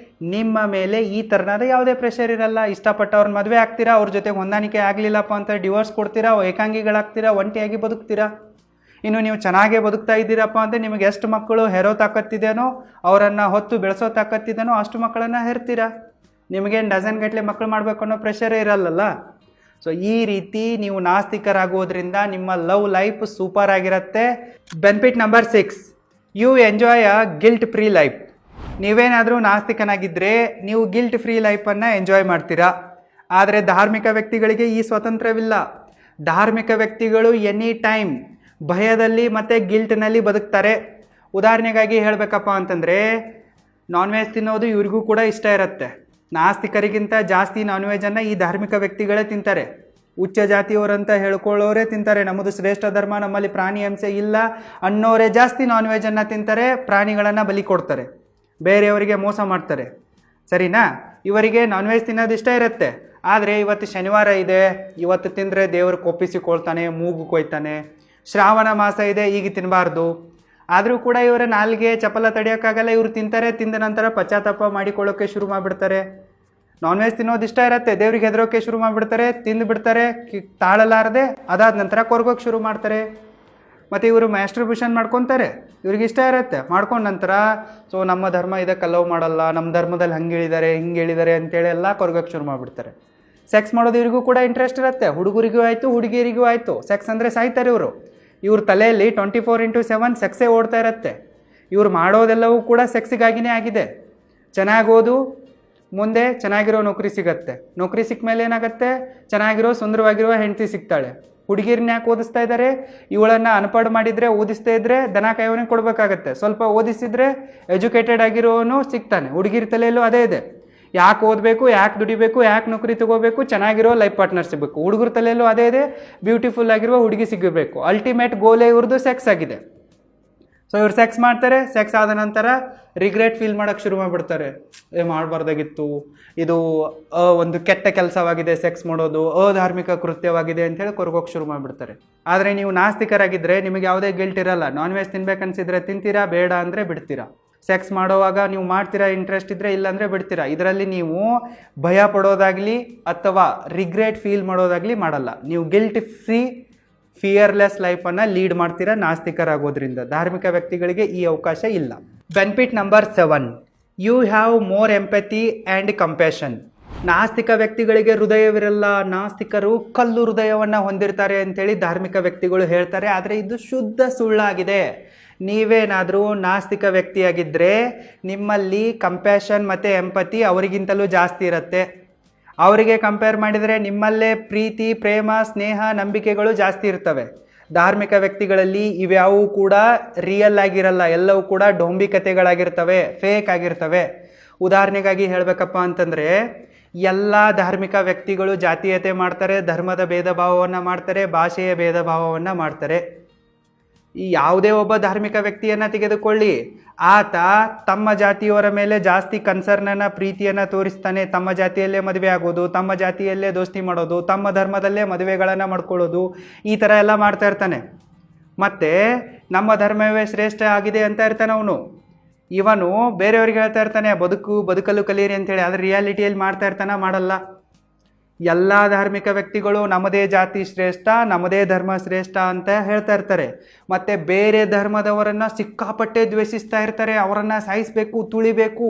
ನಿಮ್ಮ ಮೇಲೆ ಈ ಥರನಾದ ಯಾವುದೇ ಪ್ರೆಷರ್ ಇರಲ್ಲ. ಇಷ್ಟಪಟ್ಟವ್ರನ್ನ ಮದುವೆ ಆಗ್ತೀರಾ, ಅವ್ರ ಜೊತೆಗೆ ಹೊಂದಾಣಿಕೆ ಆಗಲಿಲ್ಲಪ್ಪ ಅಂತ ಡಿವೋರ್ಸ್ ಕೊಡ್ತೀರಾ, ಏಕಾಂಗಿಗಳಾಗ್ತೀರಾ, ಒಂಟಿಯಾಗಿ ಬದುಕ್ತೀರಾ. ಇನ್ನು ನೀವು ಚೆನ್ನಾಗೇ ಬದುಕ್ತಾ ಇದ್ದೀರಪ್ಪ ಅಂದರೆ ನಿಮಗೆ ಎಷ್ಟು ಮಕ್ಕಳು ಹೆರೋ ತಾಕತ್ತಿದೇನೋ, ಅವರನ್ನು ಹೊತ್ತು ಬೆಳೆಸೋ ತಾಕತ್ತಿದೇನೋ ಅಷ್ಟು ಮಕ್ಕಳನ್ನು ಹೆರ್ತೀರಾ. ನಿಮಗೇನು ಡಜನ್ ಗಟ್ಟಲೆ ಮಕ್ಕಳು ಮಾಡಬೇಕು ಅನ್ನೋ ಪ್ರೆಷರೇ ಇರಲ್ಲಲ್ಲ. ಸೊ ಈ ರೀತಿ ನೀವು ನಾಸ್ತಿಕರಾಗೋದ್ರಿಂದ ನಿಮ್ಮ ಲವ್ ಲೈಫ್ ಸೂಪರ್ ಆಗಿರುತ್ತೆ. Benefit number 6, you enjoy a guilt free life. ನೀವೇನಾದರೂ ನಾಸ್ತಿಕನಾಗಿದ್ದರೆ ನೀವು ಗಿಲ್ಟ್ ಫ್ರೀ ಲೈಫನ್ನು ಎಂಜಾಯ್ ಮಾಡ್ತೀರಾ. ಆದರೆ ಧಾರ್ಮಿಕ ವ್ಯಕ್ತಿಗಳಿಗೆ ಈ ಸ್ವಾತಂತ್ರ್ಯವಿಲ್ಲ. ಧಾರ್ಮಿಕ ವ್ಯಕ್ತಿಗಳು ಎನಿ ಟೈಮ್ ಭಯದಲ್ಲಿ ಮತ್ತು ಗಿಲ್ಟ್ನಲ್ಲಿ ಬದುಕ್ತಾರೆ. ಉದಾಹರಣೆಗಾಗಿ ಹೇಳಬೇಕಪ್ಪ ಅಂತಂದರೆ, ನಾನ್ ವೆಜ್ ತಿನ್ನೋದು ಇವ್ರಿಗೂ ಕೂಡ ಇಷ್ಟ ಇರುತ್ತೆ. ನಾಸ್ತಿಕರಿಗಿಂತ ಜಾಸ್ತಿ ನಾನ್ ವೆಜ್ಜನ್ನು ಈ ಧಾರ್ಮಿಕ ವ್ಯಕ್ತಿಗಳೇ ತಿಂತಾರೆ. ಉಚ್ಚ ಜಾತಿಯವರಂತ ಹೇಳ್ಕೊಳ್ಳೋರೇ ತಿಂತಾರೆ. ನಮ್ಮದು ಶ್ರೇಷ್ಠ ಧರ್ಮ, ನಮ್ಮಲ್ಲಿ ಪ್ರಾಣಿ ಹಿಂಸೆ ಇಲ್ಲ ಅನ್ನೋರೇ ಜಾಸ್ತಿ ನಾನ್ ವೆಜ್ಜನ್ನು ತಿಂತಾರೆ, ಪ್ರಾಣಿಗಳನ್ನು ಬಲಿ ಕೊಡ್ತಾರೆ, ಬೇರೆಯವರಿಗೆ ಮೋಸ ಮಾಡ್ತಾರೆ. ಸರಿನಾ? ಇವರಿಗೆ ನಾನ್ ವೆಜ್ ತಿನ್ನೋದು ಇಷ್ಟ ಇರುತ್ತೆ. ಆದರೆ ಇವತ್ತು ಶನಿವಾರ ಇದೆ, ಇವತ್ತು ತಿಂದರೆ ದೇವರು ಕೊಪ್ಪಿಸಿಕೊಳ್ತಾನೆ, ಮೂಗು ಕೊಯ್ತಾನೆ. ಶ್ರಾವಣ ಮಾಸ ಇದೆ, ಈಗ ತಿನ್ನಬಾರ್ದು. ಆದರೂ ಕೂಡ ಇವರ ನಾಲ್ಗೆ ಚಪಲ ತಡೆಯೋಕ್ಕಾಗಲ್ಲ, ಇವರು ತಿಂತಾರೆ. ತಿಂದ ನಂತರ ಪಶ್ಚಾತ್ತಾಪ ಮಾಡಿಕೊಳ್ಳೋಕ್ಕೆ ಶುರು ಮಾಡಿಬಿಡ್ತಾರೆ. ನಾನ್ ವೆಜ್ ತಿನ್ನೋದು ಇಷ್ಟ ಇರುತ್ತೆ, ದೇವ್ರಿಗೆ ಹೆದರೋಕ್ಕೆ ಶುರು ಮಾಡಿಬಿಡ್ತಾರೆ, ತಿಂದುಬಿಡ್ತಾರೆ ತಾಳಲಾರದೆ. ಅದಾದ ನಂತರ ಕೊರಗೋಕ್ಕೆ ಶುರು ಮಾಡ್ತಾರೆ. ಮತ್ತು ಇವರು ಮ್ಯಾಸ್ಟ್ರಿಬ್ಯೂಷನ್ ಮಾಡ್ಕೊತಾರೆ, ಇವ್ರಿಗೆ ಇಷ್ಟ ಇರುತ್ತೆ. ಮಾಡ್ಕೊಂಡ ನಂತರ ಸೊ ನಮ್ಮ ಧರ್ಮ ಇದಕ್ಕೆ ಅಲೋ ಮಾಡಲ್ಲ, ನಮ್ಮ ಧರ್ಮದಲ್ಲಿ ಹಂಗೆ ಹೇಳಿದ್ದಾರೆ ಹಿಂಗೆ ಹೇಳಿದ್ದಾರೆ ಅಂತೇಳಿ ಎಲ್ಲ ಕೊರಗೋಕ್ಕೆ ಶುರು ಮಾಡಿಬಿಡ್ತಾರೆ. ಸೆಕ್ಸ್ ಮಾಡೋದು ಇವ್ರಿಗೂ ಕೂಡ ಇಂಟ್ರೆಸ್ಟ್ ಇರುತ್ತೆ, ಹುಡುಗರಿಗೂ ಆಯಿತು ಹುಡುಗಿಯರಿಗೂ ಆಯಿತು. ಸೆಕ್ಸ್ ಅಂದರೆ ಸಾಯ್ತಾರೆ ಇವರು. ಇವ್ರ ತಲೆಯಲ್ಲಿ 24/7 ಸೆಕ್ಸೇ ಓಡ್ತಾ ಇರುತ್ತೆ. ಇವ್ರು ಮಾಡೋದೆಲ್ಲವೂ ಕೂಡ ಸೆಕ್ಸಿಗಾಗಿಯೇ ಆಗಿದೆ. ಚೆನ್ನಾಗಿ ಓದು, ಮುಂದೆ ಚೆನ್ನಾಗಿರೋ ನೌಕರಿ ಸಿಗತ್ತೆ. ನೌಕರಿ ಸಿಕ್ಕ ಮೇಲೆ ಏನಾಗುತ್ತೆ, ಚೆನ್ನಾಗಿರೋ ಸುಂದರವಾಗಿರುವ ಹೆಂಡತಿ ಸಿಗ್ತಾಳೆ. ಹುಡುಗಿರನ್ನ ಯಾಕೆ ಓದಿಸ್ತಾ ಇದ್ದಾರೆ? ಇವಳನ್ನು ಅನ್ಪಡ್ ಮಾಡಿದರೆ, ಓದಿಸ್ತಾ ಇದ್ದರೆ ದನ ಕಾಯೋನಿಗೆ ಕೊಡಬೇಕಾಗತ್ತೆ. ಸ್ವಲ್ಪ ಓದಿಸಿದರೆ ಎಜುಕೇಟೆಡ್ ಆಗಿರೋನು ಸಿಗ್ತಾನೆ. ಹುಡುಗಿರ ತಲೆಯಲ್ಲೂ ಅದೇ ಇದೆ, ಯಾಕೆ ಓದಬೇಕು, ಯಾಕೆ ದುಡಿಬೇಕು, ಯಾಕೆ ನೌಕರಿ ತಗೋಬೇಕು, ಚೆನ್ನಾಗಿರೋ ಲೈಫ್ ಪಾರ್ಟ್ನರ್ ಸಿಗಬೇಕು. ಹುಡುಗರ ತಲೆಯಲ್ಲೂ ಅದೇ ಇದೆ, ಬ್ಯೂಟಿಫುಲ್ ಆಗಿರುವ ಹುಡುಗಿ ಸಿಗಬೇಕು. ಅಲ್ಟಿಮೇಟ್ ಗೋಲೇ ಇವ್ರದ್ದು ಸೆಕ್ಸ್ ಆಗಿದೆ. ಸೊ ಇವ್ರು ಸೆಕ್ಸ್ ಮಾಡ್ತಾರೆ. ಸೆಕ್ಸ್ ಆದ ನಂತರ ರಿಗ್ರೆಟ್ ಫೀಲ್ ಮಾಡೋಕ್ಕೆ ಶುರು ಮಾಡಿಬಿಡ್ತಾರೆ. ಮಾಡಬಾರ್ದಾಗಿತ್ತು, ಇದು ಒಂದು ಕೆಟ್ಟ ಕೆಲಸವಾಗಿದೆ, ಸೆಕ್ಸ್ ಮಾಡೋದು ಅಧಾರ್ಮಿಕ ಕೃತ್ಯವಾಗಿದೆ ಅಂತೇಳಿ ಕೊರಗೋಕ್ಕೆ ಶುರು ಮಾಡಿಬಿಡ್ತಾರೆ. ಆದರೆ ನೀವು ನಾಸ್ತಿಕರಾಗಿದ್ದರೆ ನಿಮಗೆ ಯಾವುದೇ ಗಿಲ್ಟ್ ಇರಲ್ಲ. ನಾನ್ ವೆಜ್ ತಿನ್ಬೇಕನ್ಸಿದ್ರೆ ತಿಂತೀರಾ, ಬೇಡ ಅಂದರೆ ಬಿಡ್ತೀರಾ. ಸೆಕ್ಸ್ ಮಾಡುವಾಗ ನೀವು ಮಾಡ್ತೀರಾ, ಇಂಟ್ರೆಸ್ಟ್ ಇದ್ದರೆ, ಇಲ್ಲಾಂದರೆ ಬಿಡ್ತೀರಾ. ಇದರಲ್ಲಿ ನೀವು ಭಯ ಪಡೋದಾಗಲಿ ಅಥವಾ ರಿಗ್ರೆಟ್ ಫೀಲ್ ಮಾಡೋದಾಗಲಿ ಮಾಡಲ್ಲ. ನೀವು ಗಿಲ್ಟ್ ಫ್ರೀ ಫಿಯರ್ಲೆಸ್ ಲೈಫನ್ನು ಲೀಡ್ ಮಾಡ್ತೀರಾ ನಾಸ್ತಿಕರಾಗೋದ್ರಿಂದ. ಧಾರ್ಮಿಕ ವ್ಯಕ್ತಿಗಳಿಗೆ ಈ ಅವಕಾಶ ಇಲ್ಲ. Benefit number 7, you have more empathy and compassion. ನಾಸ್ತಿಕ ವ್ಯಕ್ತಿಗಳಿಗೆ ಹೃದಯವಿರಲ್ಲ, ನಾಸ್ತಿಕರು ಕಲ್ಲು ಹೃದಯವನ್ನು ಹೊಂದಿರ್ತಾರೆ ಅಂತೇಳಿ ಧಾರ್ಮಿಕ ವ್ಯಕ್ತಿಗಳು ಹೇಳ್ತಾರೆ. ಆದರೆ ಇದು ಶುದ್ಧ ಸುಳ್ಳಾಗಿದೆ. ನೀವೇನಾದರೂ ನಾಸ್ತಿಕ ವ್ಯಕ್ತಿಯಾಗಿದ್ದರೆ ನಿಮ್ಮಲ್ಲಿ ಕಂಪ್ಯಾಷನ್ ಮತ್ತು ಎಂಪತಿ ಅವರಿಗಿಂತಲೂ ಜಾಸ್ತಿ ಇರುತ್ತೆ. ಅವರಿಗೆ ಕಂಪೇರ್ ಮಾಡಿದರೆ ನಿಮ್ಮಲ್ಲೇ ಪ್ರೀತಿ, ಪ್ರೇಮ, ಸ್ನೇಹ, ನಂಬಿಕೆಗಳು ಜಾಸ್ತಿ ಇರ್ತವೆ. ಧಾರ್ಮಿಕ ವ್ಯಕ್ತಿಗಳಲ್ಲಿ ಇವ್ಯಾವೂ ಕೂಡ ರಿಯಲ್ ಆಗಿರಲ್ಲ, ಎಲ್ಲವೂ ಕೂಡ ಡೊಂಬಿಕತೆಗಳಾಗಿರ್ತವೆ, ಫೇಕ್ ಆಗಿರ್ತವೆ. ಉದಾಹರಣೆಗಾಗಿ ಹೇಳಬೇಕಪ್ಪ ಅಂತಂದರೆ, ಎಲ್ಲ ಧಾರ್ಮಿಕ ವ್ಯಕ್ತಿಗಳು ಜಾತೀಯತೆ ಮಾಡ್ತಾರೆ, ಧರ್ಮದ ಭೇದ ಭಾವವನ್ನು ಮಾಡ್ತಾರೆ, ಭಾಷೆಯ ಭೇದ ಭಾವವನ್ನು ಮಾಡ್ತಾರೆ. ಈ ಯಾವುದೇ ಒಬ್ಬ ಧಾರ್ಮಿಕ ವ್ಯಕ್ತಿಯನ್ನು ತೆಗೆದುಕೊಳ್ಳಿ, ಆತ ತಮ್ಮ ಜಾತಿಯವರ ಮೇಲೆ ಜಾಸ್ತಿ ಕನ್ಸರ್ನನ್ನು, ಪ್ರೀತಿಯನ್ನು ತೋರಿಸ್ತಾನೆ. ತಮ್ಮ ಜಾತಿಯಲ್ಲೇ ಮದುವೆ ಆಗೋದು, ತಮ್ಮ ಜಾತಿಯಲ್ಲೇ ದೋಸ್ತಿ ಮಾಡೋದು, ತಮ್ಮ ಧರ್ಮದಲ್ಲೇ ಮದುವೆಗಳನ್ನು ಮಾಡ್ಕೊಳ್ಳೋದು, ಈ ಥರ ಎಲ್ಲ ಮಾಡ್ತಾ ಇರ್ತಾನೆ. ಮತ್ತು ನಮ್ಮ ಧರ್ಮವೇ ಶ್ರೇಷ್ಠ ಆಗಿದೆ ಅಂತ ಇರ್ತಾನೆ ಅವನು. ಇವನು ಬೇರೆಯವ್ರಿಗೆ ಹೇಳ್ತಾ ಇರ್ತಾನೆ ಬದುಕಲು ಕಲೀರಿ ಅಂತೇಳಿ. ಆದರೆ ರಿಯಾಲಿಟಿಯಲ್ಲಿ ಮಾಡ್ತಾ ಇರ್ತಾನೆ, ಮಾಡಲ್ಲ. ಎಲ್ಲ ಧಾರ್ಮಿಕ ವ್ಯಕ್ತಿಗಳು ನಮ್ಮದೇ ಜಾತಿ ಶ್ರೇಷ್ಠ, ನಮ್ಮದೇ ಧರ್ಮ ಶ್ರೇಷ್ಠ ಅಂತ ಹೇಳ್ತಾ ಇರ್ತಾರೆ. ಮತ್ತು ಬೇರೆ ಧರ್ಮದವರನ್ನು ಸಿಕ್ಕಾಪಟ್ಟೆ ದ್ವೇಷಿಸ್ತಾ ಇರ್ತಾರೆ. ಅವರನ್ನು ಸಾಯಿಸಬೇಕು, ತುಳಿಬೇಕು,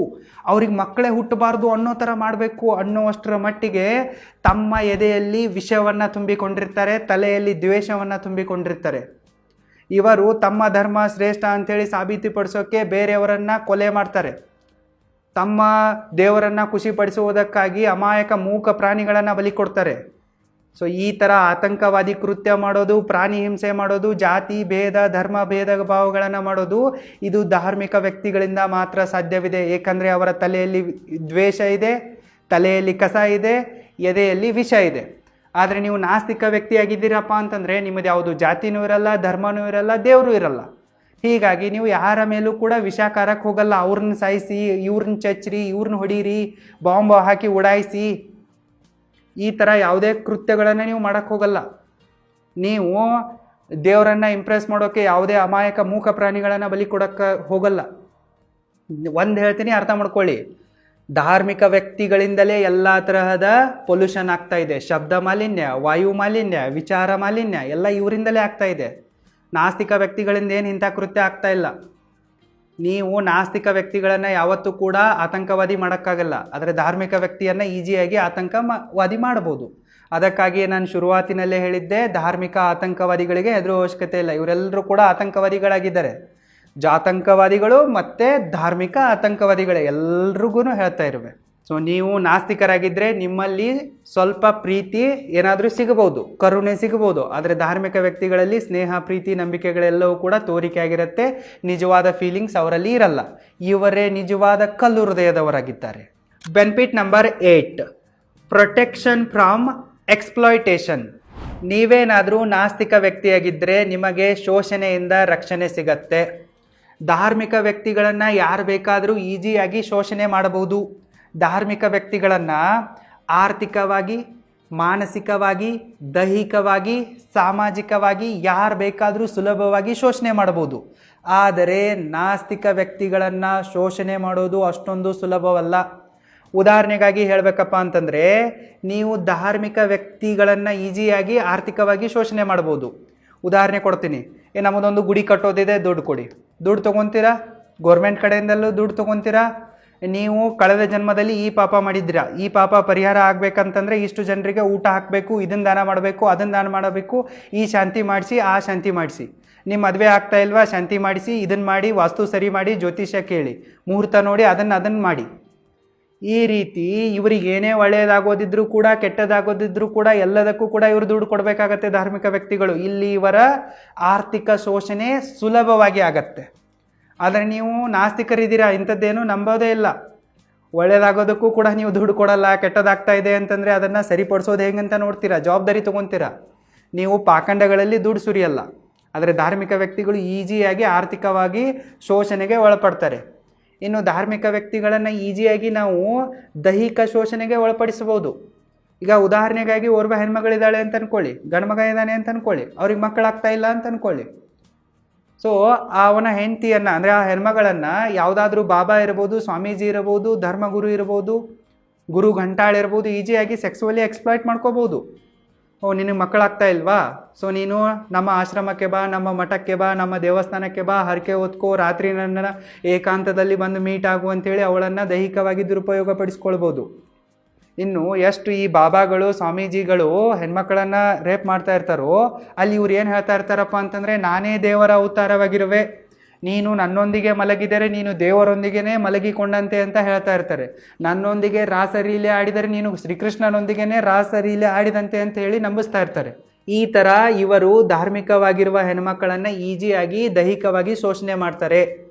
ಅವ್ರಿಗೆ ಮಕ್ಕಳೇ ಹುಟ್ಟಬಾರ್ದು ಅನ್ನೋ ಥರ ಮಾಡಬೇಕು ಅನ್ನೋವಷ್ಟರ ಮಟ್ಟಿಗೆ ತಮ್ಮ ಎದೆಯಲ್ಲಿ ವಿಷವನ್ನು ತುಂಬಿಕೊಂಡಿರ್ತಾರೆ, ತಲೆಯಲ್ಲಿ ದ್ವೇಷವನ್ನು ತುಂಬಿಕೊಂಡಿರ್ತಾರೆ. ಇವರು ತಮ್ಮ ಧರ್ಮ ಶ್ರೇಷ್ಠ ಅಂಥೇಳಿ ಸಾಬೀತುಪಡಿಸೋಕ್ಕೆ ಬೇರೆಯವರನ್ನು ಕೊಲೆ ಮಾಡ್ತಾರೆ. ತಮ್ಮ ದೇವರನ್ನು ಖುಷಿಪಡಿಸುವುದಕ್ಕಾಗಿ ಅಮಾಯಕ ಮೂಕ ಪ್ರಾಣಿಗಳನ್ನು ಬಲಿ ಕೊಡ್ತಾರೆ. ಸೊ ಈ ಥರ ಆತಂಕವಾದಿ ಕೃತ್ಯ ಮಾಡೋದು, ಪ್ರಾಣಿ ಹಿಂಸೆ ಮಾಡೋದು, ಜಾತಿ ಭೇದ, ಧರ್ಮ ಭೇದ ಭಾವಗಳನ್ನು ಮಾಡೋದು, ಇದು ಧಾರ್ಮಿಕ ವ್ಯಕ್ತಿಗಳಿಂದ ಮಾತ್ರ ಸಾಧ್ಯವಿದೆ. ಏಕೆಂದರೆ ಅವರ ತಲೆಯಲ್ಲಿ ದ್ವೇಷ ಇದೆ, ತಲೆಯಲ್ಲಿ ಕಸ ಇದೆ, ಎದೆಯಲ್ಲಿ ವಿಷ ಇದೆ. ಆದರೆ ನೀವು ನಾಸ್ತಿಕ ವ್ಯಕ್ತಿಯಾಗಿದ್ದೀರಪ್ಪ ಅಂತಂದರೆ ನಿಮ್ಮದು ಯಾವುದು ಜಾತಿನೂ ಇರಲ್ಲ, ಧರ್ಮನೂ ಇರಲ್ಲ, ದೇವರು ಇರಲ್ಲ. ಹೀಗಾಗಿ ನೀವು ಯಾರ ಮೇಲೂ ಕೂಡ ವಿಷಾಕಾರಕ್ಕೆ ಹೋಗಲ್ಲ. ಅವ್ರನ್ನ ಸಾಯಿಸಿ, ಇವ್ರನ್ನ ಚಚ್ಚ್ರಿ, ಇವ್ರನ್ನ ಹೊಡೀರಿ, ಬಾಂಬ್ ಹಾಕಿ ಉಡಾಯಿಸಿ, ಈ ಥರ ಯಾವುದೇ ಕೃತ್ಯಗಳನ್ನು ನೀವು ಮಾಡೋಕ್ಕೆ ಹೋಗಲ್ಲ. ನೀವು ದೇವರನ್ನು ಇಂಪ್ರೆಸ್ ಮಾಡೋಕ್ಕೆ ಯಾವುದೇ ಅಮಾಯಕ ಮೂಕ ಪ್ರಾಣಿಗಳನ್ನು ಬಲಿ ಕೊಡೋಕ್ಕೆ ಹೋಗಲ್ಲ. ಒಂದು ಹೇಳ್ತೀನಿ, ಅರ್ಥ ಮಾಡ್ಕೊಳ್ಳಿ. ಧಾರ್ಮಿಕ ವ್ಯಕ್ತಿಗಳಿಂದಲೇ ಎಲ್ಲ ತರಹದ ಪೊಲ್ಯೂಷನ್ ಆಗ್ತಾ ಇದೆ. ಶಬ್ದ ಮಾಲಿನ್ಯ, ವಾಯು ಮಾಲಿನ್ಯ, ವಿಚಾರ ಮಾಲಿನ್ಯ ಎಲ್ಲ ಇವರಿಂದಲೇ ಆಗ್ತಾ ಇದೆ. ನಾಸ್ತಿಕ ವ್ಯಕ್ತಿಗಳಿಂದ ಏನು ಇಂಥ ಕೃತ್ಯ ಆಗ್ತಾ ಇಲ್ಲ. ನೀವು ನಾಸ್ತಿಕ ವ್ಯಕ್ತಿಗಳನ್ನು ಯಾವತ್ತೂ ಕೂಡ ಆತಂಕವಾದಿ ಮಾಡೋಕ್ಕಾಗಲ್ಲ, ಆದರೆ ಧಾರ್ಮಿಕ ವ್ಯಕ್ತಿಯನ್ನು ಈಸಿಯಾಗಿ ಆತಂಕವಾದಿ ಮಾಡ್ಬೋದು. ಅದಕ್ಕಾಗಿಯೇ ನಾನು ಶುರುವಾತಿನಲ್ಲೇ ಹೇಳಿದ್ದೆ, ಧಾರ್ಮಿಕ ಆತಂಕವಾದಿಗಳಿಗೆ ಹೆದರುವ ಅವಶ್ಯಕತೆ ಇಲ್ಲ. ಇವರೆಲ್ಲರೂ ಕೂಡ ಆತಂಕವಾದಿಗಳಾಗಿದ್ದಾರೆ. ಜಾತಂಕವಾದಿಗಳು ಮತ್ತು ಧಾರ್ಮಿಕ ಆತಂಕವಾದಿಗಳೇ ಎಲ್ರಿಗೂ ಹೇಳ್ತಾ ಇರುವೆ. ಸೊ ನೀವು ನಾಸ್ತಿಕರಾಗಿದ್ದರೆ ನಿಮ್ಮಲ್ಲಿ ಸ್ವಲ್ಪ ಪ್ರೀತಿ ಏನಾದರೂ ಸಿಗಬಹುದು, ಕರುಣೆ ಸಿಗಬಹುದು. ಆದರೆ ಧಾರ್ಮಿಕ ವ್ಯಕ್ತಿಗಳಲ್ಲಿ ಸ್ನೇಹ, ಪ್ರೀತಿ, ನಂಬಿಕೆಗಳೆಲ್ಲವೂ ಕೂಡ ತೋರಿಕೆ ಆಗಿರುತ್ತೆ. ನಿಜವಾದ ಫೀಲಿಂಗ್ಸ್ ಅವರಲ್ಲಿ ಇರಲ್ಲ. ಇವರೇ ನಿಜವಾದ ಕಲ್ಲು ಹೃದಯದವರಾಗಿದ್ದಾರೆ. Benefit number 8, protection from exploitation. ನೀವೇನಾದರೂ ನಾಸ್ತಿಕ ವ್ಯಕ್ತಿಯಾಗಿದ್ದರೆ ನಿಮಗೆ ಶೋಷಣೆಯಿಂದ ರಕ್ಷಣೆ ಸಿಗತ್ತೆ. ಧಾರ್ಮಿಕ ವ್ಯಕ್ತಿಗಳನ್ನು ಯಾರು ಬೇಕಾದರೂ ಈಸಿಯಾಗಿ ಶೋಷಣೆ ಮಾಡಬಹುದು. ಧಾರ್ಮಿಕ ವ್ಯಕ್ತಿಗಳನ್ನು ಆರ್ಥಿಕವಾಗಿ, ಮಾನಸಿಕವಾಗಿ, ದೈಹಿಕವಾಗಿ, ಸಾಮಾಜಿಕವಾಗಿ ಯಾರು ಬೇಕಾದರೂ ಸುಲಭವಾಗಿ ಶೋಷಣೆ ಮಾಡಬಹುದು. ಆದರೆ ನಾಸ್ತಿಕ ವ್ಯಕ್ತಿಗಳನ್ನು ಶೋಷಣೆ ಮಾಡೋದು ಅಷ್ಟೊಂದು ಸುಲಭವಲ್ಲ. ಉದಾಹರಣೆಗಾಗಿ ಹೇಳಬೇಕಪ್ಪ ಅಂತಂದರೆ, ನೀವು ಧಾರ್ಮಿಕ ವ್ಯಕ್ತಿಗಳನ್ನು ಈಸಿಯಾಗಿ ಆರ್ಥಿಕವಾಗಿ ಶೋಷಣೆ ಮಾಡ್ಬೋದು. ಉದಾಹರಣೆ ಕೊಡ್ತೀನಿ. ನಮ್ಮದೊಂದು ಗುಡಿ ಕಟ್ಟೋದಿದೆ, ದುಡ್ಡು ಕೊಡಿ. ದುಡ್ಡು ತೊಗೊತೀರಾ, ಗೌರ್ಮೆಂಟ್ ಕಡೆಯಿಂದಲೂ ದುಡ್ಡು ತೊಗೊತೀರಾ. ನೀವು ಕಳೆದ ಜನ್ಮದಲ್ಲಿ ಈ ಪಾಪ ಮಾಡಿದ್ದೀರಾ, ಈ ಪಾಪ ಪರಿಹಾರ ಆಗಬೇಕಂತಂದರೆ ಇಷ್ಟು ಜನರಿಗೆ ಊಟ ಹಾಕಬೇಕು, ಇದನ್ನು ದಾನ ಮಾಡಬೇಕು, ಅದನ್ನು ದಾನ ಮಾಡಬೇಕು, ಈ ಶಾಂತಿ ಮಾಡಿಸಿ, ಆ ಶಾಂತಿ ಮಾಡಿಸಿ. ನಿಮ್ಮ ಮದುವೆ ಆಗ್ತಾ ಇಲ್ವಾ, ಶಾಂತಿ ಮಾಡಿಸಿ, ಇದನ್ನು ಮಾಡಿ, ವಾಸ್ತು ಸರಿ ಮಾಡಿ, ಜ್ಯೋತಿಷ್ಯ ಕೇಳಿ, ಮುಹೂರ್ತ ನೋಡಿ, ಅದನ್ನು ಮಾಡಿ. ಈ ರೀತಿ ಇವರಿಗೆ ಏನೇ ಒಳ್ಳೆಯದಾಗೋದಿದ್ರೂ ಕೂಡ, ಕೆಟ್ಟದಾಗೋದಿದ್ರೂ ಕೂಡ ಎಲ್ಲದಕ್ಕೂ ಕೂಡ ಇವರು ದುಡ್ಡು ಕೊಡಬೇಕಾಗತ್ತೆ ಧಾರ್ಮಿಕ ವ್ಯಕ್ತಿಗಳು. ಇಲ್ಲಿ ಇವರ ಆರ್ಥಿಕ ಶೋಷಣೆ ಸುಲಭವಾಗಿ ಆಗತ್ತೆ. ಆದರೆ ನೀವು ನಾಸ್ತಿಕರಿದ್ದೀರಾ, ಇಂಥದ್ದೇನು ನಂಬೋದೇ ಇಲ್ಲ. ಒಳ್ಳೆಯದಾಗೋದಕ್ಕೂ ಕೂಡ ನೀವು ದುಡ್ಡು ಕೊಡಲ್ಲ. ಕೆಟ್ಟದಾಗ್ತಾ ಇದೆ ಅಂತಂದರೆ ಅದನ್ನು ಸರಿಪಡಿಸೋದು ಹೇಗಂತ ನೋಡ್ತೀರಾ, ಜವಾಬ್ದಾರಿ ತೊಗೊತೀರಾ. ನೀವು ಪಾಖಂಡಗಳಲ್ಲಿ ದುಡ್ಡು ಸುರಿಯಲ್ಲ. ಆದರೆ ಧಾರ್ಮಿಕ ವ್ಯಕ್ತಿಗಳು ಈಸಿಯಾಗಿ ಆರ್ಥಿಕವಾಗಿ ಶೋಷಣೆಗೆ ಒಳಪಡ್ತಾರೆ. ಇನ್ನು ಧಾರ್ಮಿಕ ವ್ಯಕ್ತಿಗಳನ್ನು ಈಸಿಯಾಗಿ ನಾವು ದೈಹಿಕ ಶೋಷಣೆಗೆ ಒಳಪಡಿಸಬಹುದು. ಈಗ ಉದಾಹರಣೆಗಾಗಿ ಓರ್ವ ಹೆಣ್ಮಗಳಿದ್ದಾಳೆ ಅಂತ ಅಂದ್ಕೊಳ್ಳಿ, ಗಂಡ್ಮಗ ಇದ್ದಾನೆ ಅಂತ ಅಂದ್ಕೊಳ್ಳಿ, ಅವ್ರಿಗೆ ಮಕ್ಕಳಾಗ್ತಾ ಇಲ್ಲ ಅಂತ ಅಂದ್ಕೊಳ್ಳಿ. ಸೊ ಅವನ ಹೆಂಡತಿಯನ್ನು, ಅಂದರೆ ಆ ಹೆಣ್ಮಗಳನ್ನು ಯಾವುದಾದ್ರೂ ಬಾಬಾ ಇರ್ಬೋದು, ಸ್ವಾಮೀಜಿ ಇರ್ಬೋದು, ಧರ್ಮಗುರು ಇರ್ಬೋದು, ಗುರು ಗಂಟಾಳ ಇರ್ಬೋದು, ಈಸಿಯಾಗಿ ಸೆಕ್ಸುವಲಿ ಎಕ್ಸ್ಪ್ಲಾಯ್ಟ್ ಮಾಡ್ಕೋಬೋದು. ನಿನಗೆ ಮಕ್ಕಳಾಗ್ತಾ ಇಲ್ವಾ, ಸೊ ನೀನು ನಮ್ಮ ಆಶ್ರಮಕ್ಕೆ ಬಾ, ನಮ್ಮ ಮಠಕ್ಕೆ ಬಾ, ನಮ್ಮ ದೇವಸ್ಥಾನಕ್ಕೆ ಬಾ, ಹರಕೆ ಹೊತ್ಕೋ, ರಾತ್ರಿ ನನ್ನ ಏಕಾಂತದಲ್ಲಿ ಬಂದು ಮೀಟ್ ಆಗು ಅಂತೇಳಿ ಅವಳನ್ನು ದೈಹಿಕವಾಗಿ ದುರುಪಯೋಗ ಪಡಿಸ್ಕೊಳ್ಬೋದು. ಇನ್ನು ಎಷ್ಟು ಈ ಬಾಬಾಗಳು, ಸ್ವಾಮೀಜಿಗಳು ಹೆಣ್ಮಕ್ಳನ್ನು ರೇಪ್ ಮಾಡ್ತಾ ಇರ್ತಾರೋ, ಅಲ್ಲಿ ಇವ್ರು ಏನು ಹೇಳ್ತಾ ಇರ್ತಾರಪ್ಪ ಅಂತಂದರೆ, ನಾನೇ ದೇವರ ಅವತಾರವಾಗಿರುವೆ, ನೀನು ನನ್ನೊಂದಿಗೆ ಮಲಗಿದರೆ ನೀನು ದೇವರೊಂದಿಗೇ ಮಲಗಿಕೊಂಡಂತೆ ಅಂತ ಹೇಳ್ತಾ ಇರ್ತಾರೆ. ನನ್ನೊಂದಿಗೆ ರಾಸಲೀಲೆ ಆಡಿದರೆ ನೀನು ಶ್ರೀಕೃಷ್ಣನೊಂದಿಗೇ ರಾಸಲೀಲೆ ಆಡಿದಂತೆ ಅಂತ ಹೇಳಿ ನಂಬಿಸ್ತಾ ಇರ್ತಾರೆ. ಈ ಥರ ಇವರು ಧಾರ್ಮಿಕವಾಗಿರುವ ಹೆಣ್ಮಕ್ಕಳನ್ನು ಈಸಿಯಾಗಿ ದೈಹಿಕವಾಗಿ ಶೋಷಣೆ ಮಾಡ್ತಾರೆ.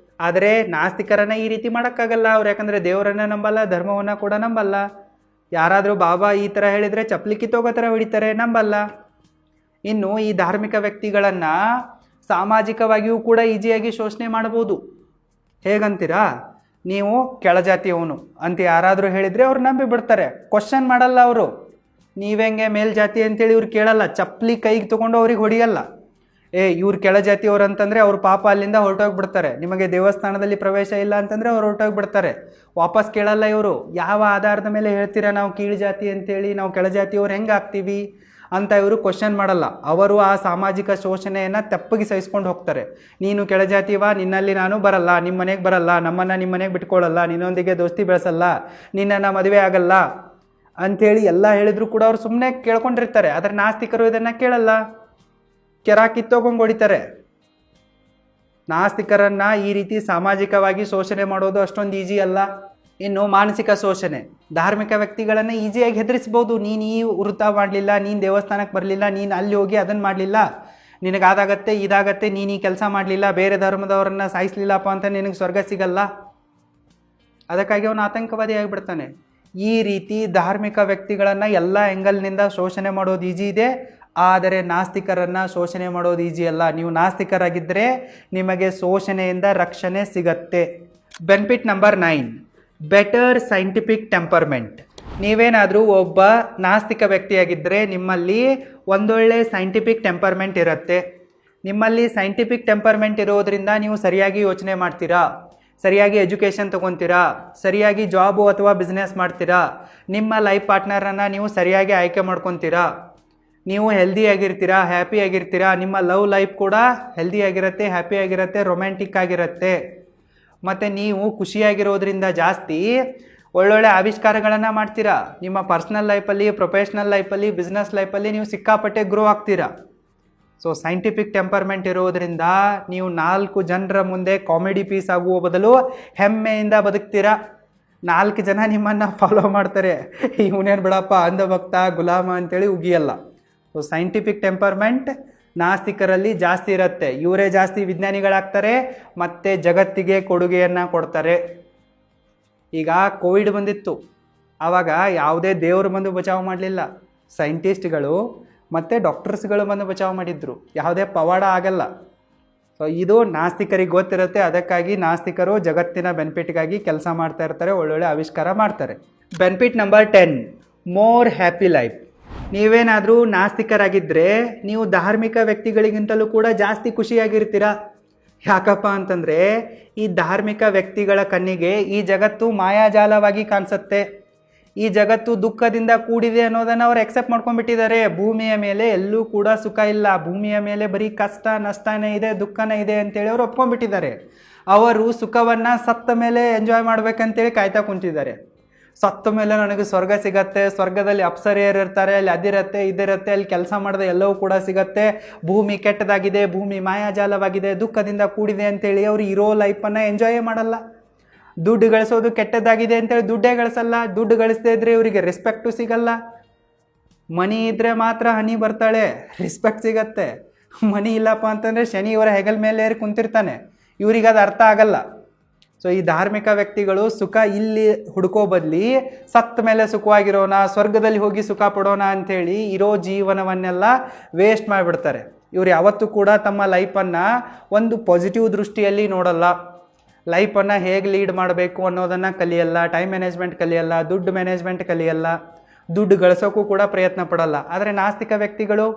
ಆದರೆ ನಾಸ್ತಿಕರನ್ನು ಈ ರೀತಿ ಮಾಡೋಕ್ಕಾಗಲ್ಲ. ಅವ್ರು ಯಾಕಂದರೆ ದೇವರನ್ನು ನಂಬಲ್ಲ, ಧರ್ಮವನ್ನು ಕೂಡ ನಂಬಲ್ಲ. ಯಾರಾದರೂ ಬಾಬಾ ಈ ಥರ ಹೇಳಿದರೆ ಚಪ್ಪಲಿ ಕಿತ್ತೋಗೋ ಥರ ಹೊಡಿತಾರೆ, ನಂಬಲ್ಲ. ಇನ್ನು ಈ ಧಾರ್ಮಿಕ ವ್ಯಕ್ತಿಗಳನ್ನು ಸಾಮಾಜಿಕವಾಗಿಯೂ ಕೂಡ ಈಸಿಯಾಗಿ ಶೋಷಣೆ ಮಾಡ್ಬೋದು. ಹೇಗಂತೀರಾ, ನೀವು ಕೆಳಜಾತಿಯವನು ಅಂತ ಯಾರಾದರೂ ಹೇಳಿದರೆ ಅವ್ರು ನಂಬಿ ಬಿಡ್ತಾರೆ, ಕ್ವಶನ್ ಮಾಡಲ್ಲ. ಅವರು ನೀವೆಂಗೆ ಮೇಲ್ಜಾತಿ ಅಂತೇಳಿ ಇವ್ರು ಕೇಳಲ್ಲ, ಚಪ್ಪಲಿ ಕೈಗೆ ತೊಗೊಂಡು ಅವ್ರಿಗೆ ಹೊಡಿಯಲ್ಲ. ಇವ್ರು ಕೆಳಜಾತಿಯವ್ರು ಅಂತಂದರೆ ಅವ್ರ ಪಾಪ ಅಲ್ಲಿಂದ ಹೊರಟೋಗ್ಬಿಡ್ತಾರೆ. ನಿಮಗೆ ದೇವಸ್ಥಾನದಲ್ಲಿ ಪ್ರವೇಶ ಇಲ್ಲ ಅಂತಂದರೆ ಅವ್ರು ಹೊರಟೋಗ್ಬಿಡ್ತಾರೆ, ವಾಪಸ್ ಕೇಳಲ್ಲ. ಇವರು ಯಾವ ಆಧಾರದ ಮೇಲೆ ಹೇಳ್ತೀರಾ ನಾವು ಕೀಳು ಜಾತಿ ಅಂತೇಳಿ, ನಾವು ಕೆಳಜಾತಿಯವ್ರು ಹೆಂಗೆ ಆಗ್ತೀವಿ ಅಂತ ಇವರು ಕ್ವಶನ್ ಮಾಡಲ್ಲ. ಅವರು ಆ ಸಾಮಾಜಿಕ ಶೋಷಣೆಯನ್ನು ತೆಪ್ಪಗೆ ಸಹಿಸ್ಕೊಂಡು ಹೋಗ್ತಾರೆ. ನೀನು ಕೆಳಜಾತಿವ, ನಿನ್ನಲ್ಲಿ ನಾನು ಬರಲ್ಲ, ನಿಮ್ಮ ಮನೆಗೆ ಬರಲ್ಲ, ನಮ್ಮನ್ನು ನಿಮ್ಮ ಮನೆಗೆ ಬಿಟ್ಕೊಳ್ಳಲ್ಲ, ನಿನ್ನೊಂದಿಗೆ ದೋಸ್ತಿ ಬೆಳೆಸಲ್ಲ, ನಿನ್ನನ್ನು ಮದುವೆ ಆಗಲ್ಲ ಅಂಥೇಳಿ ಎಲ್ಲ ಹೇಳಿದ್ರು ಕೂಡ ಅವ್ರು ಸುಮ್ಮನೆ ಕೇಳ್ಕೊಂಡಿರ್ತಾರೆ. ಆದರೆ ನಾಸ್ತಿಕರು ಇದನ್ನು ಕೇಳಲ್ಲ, ಕೆರ ಕಿತ್ತೋಗೊಂಡು ಹೊಡಿತಾರೆ. ನಾಸ್ತಿಕರನ್ನು ಈ ರೀತಿ ಸಾಮಾಜಿಕವಾಗಿ ಶೋಷಣೆ ಮಾಡೋದು ಅಷ್ಟೊಂದು ಈಸಿ ಅಲ್ಲ. ಇನ್ನು ಮಾನಸಿಕ ಶೋಷಣೆ, ಧಾರ್ಮಿಕ ವ್ಯಕ್ತಿಗಳನ್ನು ಈಸಿಯಾಗಿ ಹೆದರಿಸ್ಬೋದು. ನೀನು ಈ ವೃತ್ತ ಮಾಡಲಿಲ್ಲ, ನೀನು ದೇವಸ್ಥಾನಕ್ಕೆ ಬರಲಿಲ್ಲ, ನೀನು ಅಲ್ಲಿ ಹೋಗಿ ಅದನ್ನು ಮಾಡಲಿಲ್ಲ, ನಿನಗಾದಾಗತ್ತೆ ಇದಾಗತ್ತೆ, ನೀನು ಈ ಕೆಲಸ ಮಾಡಲಿಲ್ಲ, ಬೇರೆ ಧರ್ಮದವರನ್ನು ಸಾಯಿಸಲಿಲ್ಲಪ್ಪ ಅಂತ ನಿನಗೆ ಸ್ವರ್ಗ ಸಿಗಲ್ಲ. ಅದಕ್ಕಾಗಿ ಅವನು ಆತಂಕವಾದಿ ಆಗಿಬಿಡ್ತಾನೆ. ಈ ರೀತಿ ಧಾರ್ಮಿಕ ವ್ಯಕ್ತಿಗಳನ್ನು ಎಲ್ಲ ಆ್ಯಂಗಲ್ನಿಂದ ಶೋಷಣೆ ಮಾಡೋದು ಈಜಿ ಇದೆ, ಆದರೆ ನಾಸ್ತಿಕರನ್ನು ಶೋಷಣೆ ಮಾಡೋದು ಈಜಿ ಅಲ್ಲ. ನೀವು ನಾಸ್ತಿಕರಾಗಿದ್ದರೆ ನಿಮಗೆ ಶೋಷಣೆಯಿಂದ ರಕ್ಷಣೆ ಸಿಗತ್ತೆ. Benefit number 9, better scientific temperament. ನೀವೇನಾದರೂ ಒಬ್ಬ ನಾಸ್ತಿಕ ವ್ಯಕ್ತಿಯಾಗಿದ್ದರೆ ನಿಮ್ಮಲ್ಲಿ ಒಂದೊಳ್ಳೆ ಸೈಂಟಿಫಿಕ್ ಟೆಂಪರ್ಮೆಂಟ್ ಇರುತ್ತೆ. ನಿಮ್ಮಲ್ಲಿ ಸೈಂಟಿಫಿಕ್ ಟೆಂಪರ್ಮೆಂಟ್ ಇರೋದರಿಂದ ನೀವು ಸರಿಯಾಗಿ ಯೋಚನೆ ಮಾಡ್ತೀರಾ, ಸರಿಯಾಗಿ ಎಜುಕೇಷನ್ ತೊಗೊತೀರಾ, ಸರಿಯಾಗಿ ಜಾಬು ಅಥವಾ ಬಿಸ್ನೆಸ್ ಮಾಡ್ತೀರಾ, ನಿಮ್ಮ ಲೈಫ್ ಪಾರ್ಟ್ನರನ್ನು ನೀವು ಸರಿಯಾಗಿ ಆಯ್ಕೆ ಮಾಡ್ಕೊತೀರಾ, ನೀವು ಹೆಲ್ದಿಯಾಗಿರ್ತೀರಾ, ಹ್ಯಾಪಿಯಾಗಿರ್ತೀರಾ, ನಿಮ್ಮ ಲವ್ ಲೈಫ್ ಕೂಡ ಹೆಲ್ದಿಯಾಗಿರುತ್ತೆ, ಹ್ಯಾಪಿಯಾಗಿರುತ್ತೆ, ರೊಮ್ಯಾಂಟಿಕ್ ಆಗಿರುತ್ತೆ. ಮತ್ತು ನೀವು ಖುಷಿಯಾಗಿರೋದ್ರಿಂದ ಜಾಸ್ತಿ ಒಳ್ಳೊಳ್ಳೆ ಆವಿಷ್ಕಾರಗಳನ್ನು ಮಾಡ್ತೀರಾ. ನಿಮ್ಮ ಪರ್ಸ್ನಲ್ ಲೈಫಲ್ಲಿ, ಪ್ರೊಫೆಷ್ನಲ್ ಲೈಫಲ್ಲಿ, ಬಿಸ್ನೆಸ್ ಲೈಫಲ್ಲಿ ನೀವು ಸಿಕ್ಕಾಪಟ್ಟೆ ಗ್ರೋ ಆಗ್ತೀರಾ. ಸೊ ಸೈಂಟಿಫಿಕ್ ಟೆಂಪರ್ಮೆಂಟ್ ಇರೋದರಿಂದ ನೀವು 4 ಜನರ ಮುಂದೆ ಕಾಮಿಡಿ ಪೀಸ್ ಆಗುವ ಬದಲು ಹೆಮ್ಮೆಯಿಂದ ಬದುಕ್ತೀರಾ. 4 ಜನ ನಿಮ್ಮನ್ನು ಫಾಲೋ ಮಾಡ್ತಾರೆ, ಇವನೇನು ಬಿಡಪ್ಪ ಅಂಧಭಕ್ತ ಗುಲಾಮ ಅಂತೇಳಿ ಉಗಿಯಲ್ಲ. ಸೊ ಸೈಂಟಿಫಿಕ್ ಟೆಂಪರ್ಮೆಂಟ್ ನಾಸ್ತಿಕರಲ್ಲಿ ಜಾಸ್ತಿ ಇರುತ್ತೆ. ಇವರೇ ಜಾಸ್ತಿ ವಿಜ್ಞಾನಿಗಳಾಗ್ತಾರೆ ಮತ್ತು ಜಗತ್ತಿಗೆ ಕೊಡುಗೆಯನ್ನು ಕೊಡ್ತಾರೆ. ಈಗ ಕೋವಿಡ್ ಬಂದಿತ್ತು, ಆವಾಗ ಯಾವುದೇ ದೇವರು ಬಂದು ಬಚಾವ್ ಮಾಡಲಿಲ್ಲ, ಸೈಂಟಿಸ್ಟ್ಗಳು ಮತ್ತು ಡಾಕ್ಟರ್ಸ್ಗಳು ಬಂದು ಬಚಾವ್ ಮಾಡಿದ್ರು. ಯಾವುದೇ ಪವಾಡ ಆಗಲ್ಲ. ಸೊ ಇದು ನಾಸ್ತಿಕರಿಗೆ ಗೊತ್ತಿರುತ್ತೆ. ಅದಕ್ಕಾಗಿ ನಾಸ್ತಿಕರು ಜಗತ್ತಿನ ಬೆನಿಫಿಟ್ಗಾಗಿ ಕೆಲಸ ಮಾಡ್ತಾ ಇರ್ತಾರೆ, ಒಳ್ಳೊಳ್ಳೆ ಆವಿಷ್ಕಾರ ಮಾಡ್ತಾರೆ. Benefit number 10, more happy life. ನೀವೇನಾದರೂ ನಾಸ್ತಿಕರಾಗಿದ್ದರೆ ನೀವು ಧಾರ್ಮಿಕ ವ್ಯಕ್ತಿಗಳಿಗಿಂತಲೂ ಕೂಡ ಜಾಸ್ತಿ ಖುಷಿಯಾಗಿರ್ತೀರಾ. ಯಾಕಪ್ಪ ಅಂತಂದರೆ ಈ ಧಾರ್ಮಿಕ ವ್ಯಕ್ತಿಗಳ ಕಣ್ಣಿಗೆ ಈ ಜಗತ್ತು ಮಾಯಾಜಾಲವಾಗಿ ಕಾಣಿಸುತ್ತೆ. ಈ ಜಗತ್ತು ದುಃಖದಿಂದ ಕೂಡಿದೆ ಅನ್ನೋದನ್ನು ಅವ್ರು ಎಕ್ಸೆಪ್ಟ್ ಮಾಡ್ಕೊಂಡ್ಬಿಟ್ಟಿದ್ದಾರೆ. ಭೂಮಿಯ ಮೇಲೆ ಎಲ್ಲೂ ಕೂಡ ಸುಖ ಇಲ್ಲ, ಭೂಮಿಯ ಮೇಲೆ ಬರೀ ಕಷ್ಟ ನಷ್ಟನೇ ಇದೆ, ದುಃಖನೇ ಇದೆ ಅಂತೇಳಿ ಅವ್ರು ಒಪ್ಕೊಂಡ್ಬಿಟ್ಟಿದ್ದಾರೆ. ಅವರು ಸುಖವನ್ನು ಸತ್ತ ಮೇಲೆ ಎಂಜಾಯ್ ಮಾಡ್ಬೇಕಂತೇಳಿ ಕಾಯ್ತಾ ಕುಂತಿದ್ದಾರೆ. ಸತ್ತ ಮೇಲೆ ನನಗೆ ಸ್ವರ್ಗ ಸಿಗತ್ತೆ, ಸ್ವರ್ಗದಲ್ಲಿ ಅಪ್ಸರೆಯರು ಇರ್ತಾರೆ, ಅಲ್ಲಿ ಅದಿರುತ್ತೆ ಇದಿರುತ್ತೆ, ಅಲ್ಲಿ ಕೆಲಸ ಮಾಡಿದೆ ಎಲ್ಲವೂ ಕೂಡ ಸಿಗತ್ತೆ, ಭೂಮಿ ಕೆಟ್ಟದಾಗಿದೆ, ಭೂಮಿ ಮಾಯಾಜಾಲವಾಗಿದೆ, ದುಃಖದಿಂದ ಕೂಡಿದೆ ಅಂತೇಳಿ ಅವರು ಇರೋ ಲೈಫನ್ನು ಎಂಜಾಯೇ ಮಾಡಲ್ಲ. ದುಡ್ಡು ಗಳಿಸೋದು ಕೆಟ್ಟದಾಗಿದೆ ಅಂತೇಳಿ ದುಡ್ಡೇ ಗಳಿಸಲ್ಲ. ದುಡ್ಡು ಗಳಿಸದೇ ಇದ್ರೆ ಇವರಿಗೆ ರೆಸ್ಪೆಕ್ಟು ಸಿಗಲ್ಲ. ಮನಿ ಇದ್ದರೆ ಮಾತ್ರ ಹನಿ ಬರ್ತಾಳೆ, ರೆಸ್ಪೆಕ್ಟ್ ಸಿಗತ್ತೆ. ಮನಿ ಇಲ್ಲಪ್ಪ ಅಂತಂದರೆ ಶನಿ ಇವರ ಹೆಗಲ ಮೇಲೆ ಏರಿ ಕುಂತಿರ್ತಾನೆ, ಇವ್ರಿಗೆ ಅದು ಅರ್ಥ ಆಗಲ್ಲ. ಸೊ ಈ ಧಾರ್ಮಿಕ ವ್ಯಕ್ತಿಗಳು ಸುಖ ಇಲ್ಲಿ ಹುಡ್ಕೋ ಬದಲಿ ಸತ್ತ ಮೇಲೆ ಸುಖವಾಗಿರೋಣ, ಸ್ವರ್ಗದಲ್ಲಿ ಹೋಗಿ ಸುಖ ಪಡೋಣ ಅಂಥೇಳಿ ಇರೋ ಜೀವನವನ್ನೆಲ್ಲ ವೇಸ್ಟ್ ಮಾಡಿಬಿಡ್ತಾರೆ. ಇವರು ಯಾವತ್ತೂ ಕೂಡ ತಮ್ಮ ಲೈಫನ್ನು ಒಂದು ಪಾಸಿಟಿವ್ ದೃಷ್ಟಿಯಲ್ಲಿ ನೋಡಲ್ಲ. ಲೈಫನ್ನು ಹೇಗೆ ಲೀಡ್ ಮಾಡಬೇಕು ಅನ್ನೋದನ್ನು ಕಲಿಯಲ್ಲ, ಟೈಮ್ ಮ್ಯಾನೇಜ್ಮೆಂಟ್ ಕಲಿಯಲ್ಲ, ದುಡ್ಡು ಮ್ಯಾನೇಜ್ಮೆಂಟ್ ಕಲಿಯಲ್ಲ, ದುಡ್ಡು ಗಳಿಸೋಕ್ಕೂ ಕೂಡ ಪ್ರಯತ್ನ ಪಡಲ್ಲ. ಆದರೆ ನಾಸ್ತಿಕ ವ್ಯಕ್ತಿಗಳು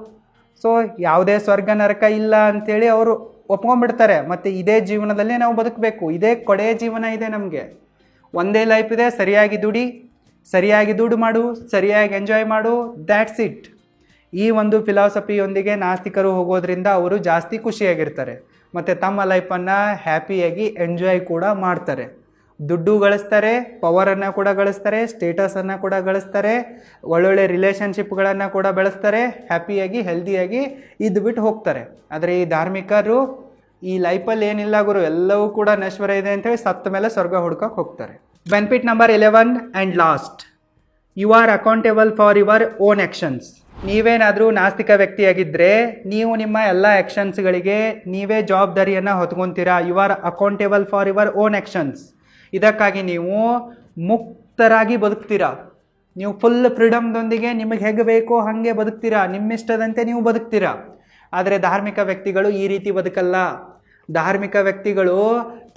ಸೊ ಯಾವುದೇ ಸ್ವರ್ಗ ನರಕ ಇಲ್ಲ ಅಂಥೇಳಿ ಅವರು ಒಪ್ಕೊಂಡ್ಬಿಡ್ತಾರೆ. ಮತ್ತು ಇದೇ ಜೀವನದಲ್ಲೇ ನಾವು ಬದುಕಬೇಕು, ಇದೇ ಕೊಡೆಯ ಜೀವನ ಇದೆ, ನಮಗೆ ಒಂದೇ ಲೈಫ್ ಇದೆ, ಸರಿಯಾಗಿ ದುಡಿ, ಸರಿಯಾಗಿ ದುಡ್ಡು ಮಾಡು, ಸರಿಯಾಗಿ ಎಂಜಾಯ್ ಮಾಡು, ದ್ಯಾಟ್ಸ್ ಇಟ್. ಈ ಒಂದು ಫಿಲಾಸಫಿಯೊಂದಿಗೆ ನಾಸ್ತಿಕರು ಹೋಗೋದ್ರಿಂದ ಅವರು ಜಾಸ್ತಿ ಖುಷಿಯಾಗಿರ್ತಾರೆ ಮತ್ತು ತಮ್ಮ ಲೈಫನ್ನು ಹ್ಯಾಪಿಯಾಗಿ ಎಂಜಾಯ್ ಕೂಡ ಮಾಡ್ತಾರೆ. ದುಡ್ಡು ಗಳಿಸ್ತಾರೆ, ಪವರನ್ನು ಕೂಡ ಗಳಿಸ್ತಾರೆ, ಸ್ಟೇಟಸನ್ನು ಕೂಡ ಗಳಿಸ್ತಾರೆ, ಒಳ್ಳೊಳ್ಳೆ ರಿಲೇಷನ್ಶಿಪ್ಗಳನ್ನು ಕೂಡ ಬೆಳೆಸ್ತಾರೆ, ಹ್ಯಾಪಿಯಾಗಿ ಹೆಲ್ದಿಯಾಗಿ ಇದ್ದುಬಿಟ್ಟು ಹೋಗ್ತಾರೆ. ಆದರೆ ಈ ಧಾರ್ಮಿಕರು ಈ ಲೈಫಲ್ಲಿ ಏನಿಲ್ಲ ಗುರು, ಎಲ್ಲವೂ ಕೂಡ ನಶ್ವರ ಇದೆ ಅಂತೇಳಿ ಸತ್ತ ಮೇಲೆ ಸ್ವರ್ಗ ಹುಡ್ಕೋಕೆ ಹೋಗ್ತಾರೆ. Benefit number 11 and last, you are accountable for your own actions. ನೀವೇನಾದರೂ ನಾಸ್ತಿಕ ವ್ಯಕ್ತಿಯಾಗಿದ್ದರೆ ನೀವು ನಿಮ್ಮ ಎಲ್ಲ ಆ್ಯಕ್ಷನ್ಸ್ಗಳಿಗೆ ನೀವೇ ಜವಾಬ್ದಾರಿಯನ್ನು ಹೊತ್ಕೊತೀರಾ. You are accountable for your own actions. ಇದಕ್ಕಾಗಿ ನೀವು ಮುಕ್ತರಾಗಿ ಬದುಕ್ತೀರಾ. ನೀವು ಫುಲ್ ಫ್ರೀಡಮ್ದೊಂದಿಗೆ ನಿಮಗೆ ಹೇಗೆ ಬೇಕೋ ಹಾಗೆ ಬದುಕ್ತೀರಾ, ನಿಮ್ಮಿಷ್ಟದಂತೆ ನೀವು ಬದುಕ್ತೀರಾ. ಆದರೆ ಧಾರ್ಮಿಕ ವ್ಯಕ್ತಿಗಳು ಈ ರೀತಿ ಬದುಕಲ್ಲ. ಧಾರ್ಮಿಕ ವ್ಯಕ್ತಿಗಳು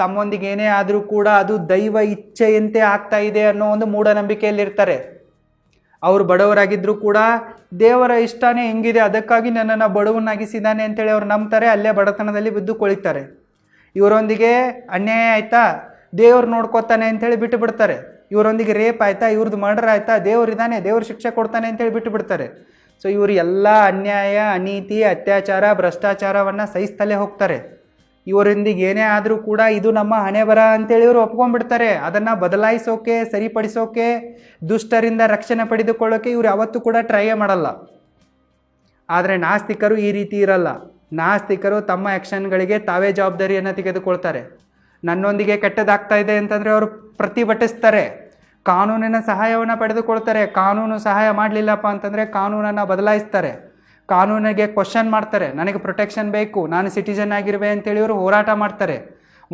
ತಮ್ಮೊಂದಿಗೆ ಏನೇ ಆದರೂ ಕೂಡ ಅದು ದೈವ ಇಚ್ಛೆಯಂತೆ ಆಗ್ತಾ ಇದೆ ಅನ್ನೋ ಒಂದು ಮೂಢನಂಬಿಕೆಯಲ್ಲಿರ್ತಾರೆ. ಅವರು ಬಡವರಾಗಿದ್ದರೂ ಕೂಡ ದೇವರ ಇಷ್ಟನೇ ಹೆಂಗಿದೆ, ಅದಕ್ಕಾಗಿ ನನ್ನನ್ನು ಬಡವನಾಗಿಸಿದ್ದಾನೆ ಅಂತೇಳಿ ಅವ್ರು ನಂಬ್ತಾರೆ. ಅಲ್ಲೇ ಬಡತನದಲ್ಲಿ ಬಿದ್ದು ಕೊಳಿತಾರೆ. ಇವರೊಂದಿಗೆ ಅನ್ಯಾಯ ಆಯಿತಾ, ದೇವ್ರು ನೋಡ್ಕೊತಾನೆ ಅಂತೇಳಿ ಬಿಟ್ಟು ಬಿಡ್ತಾರೆ. ಇವರೊಂದಿಗೆ ರೇಪ್ ಆಯಿತಾ, ಇವ್ರದ್ದು ಮರ್ಡರ್ ಆಯಿತಾ, ದೇವ್ರಿದ್ದಾನೆ, ದೇವ್ರು ಶಿಕ್ಷೆ ಕೊಡ್ತಾನೆ ಅಂತೇಳಿ ಬಿಟ್ಟು ಬಿಡ್ತಾರೆ. ಸೊ ಇವರು ಎಲ್ಲ ಅನ್ಯಾಯ, ಅನೀತಿ, ಅತ್ಯಾಚಾರ, ಭ್ರಷ್ಟಾಚಾರವನ್ನು ಸಹಿಸ್ತಲೇ ಹೋಗ್ತಾರೆ. ಇವರೊಂದಿಗೆ ಏನೇ ಆದರೂ ಕೂಡ ಇದು ನಮ್ಮ ಹಣೆ ಬರ ಅಂತೇಳಿ ಇವರು ಒಪ್ಕೊಂಡ್ಬಿಡ್ತಾರೆ. ಅದನ್ನು ಬದಲಾಯಿಸೋಕೆ, ಸರಿಪಡಿಸೋಕೆ, ದುಷ್ಟರಿಂದ ರಕ್ಷಣೆ ಪಡೆದುಕೊಳ್ಳೋಕೆ ಇವರು ಯಾವತ್ತೂ ಕೂಡ ಟ್ರೈಯೇ ಮಾಡಲ್ಲ. ಆದರೆ ನಾಸ್ತಿಕರು ಈ ರೀತಿ ಇರಲ್ಲ. ನಾಸ್ತಿಕರು ತಮ್ಮ ಆ್ಯಕ್ಷನ್ಗಳಿಗೆ ತಾವೇ ಜವಾಬ್ದಾರಿಯನ್ನು ತೆಗೆದುಕೊಳ್ತಾರೆ. ನನ್ನೊಂದಿಗೆ ಕೆಟ್ಟದಾಗ್ತಾ ಇದೆ ಅಂತಂದರೆ ಅವರು ಪ್ರತಿಭಟಿಸ್ತಾರೆ, ಕಾನೂನಿನ ಸಹಾಯವನ್ನು ಪಡೆದುಕೊಳ್ತಾರೆ. ಕಾನೂನು ಸಹಾಯ ಮಾಡಲಿಲ್ಲಪ್ಪ ಅಂತಂದರೆ ಕಾನೂನನ್ನು ಬದಲಾಯಿಸ್ತಾರೆ, ಕಾನೂನಿಗೆ ಕ್ವಶನ್ ಮಾಡ್ತಾರೆ. ನನಗೆ ಪ್ರೊಟೆಕ್ಷನ್ ಬೇಕು, ನಾನು ಸಿಟಿಜನ್ ಆಗಿರುವೆ ಅಂತೇಳಿ ಅವರು ಹೋರಾಟ ಮಾಡ್ತಾರೆ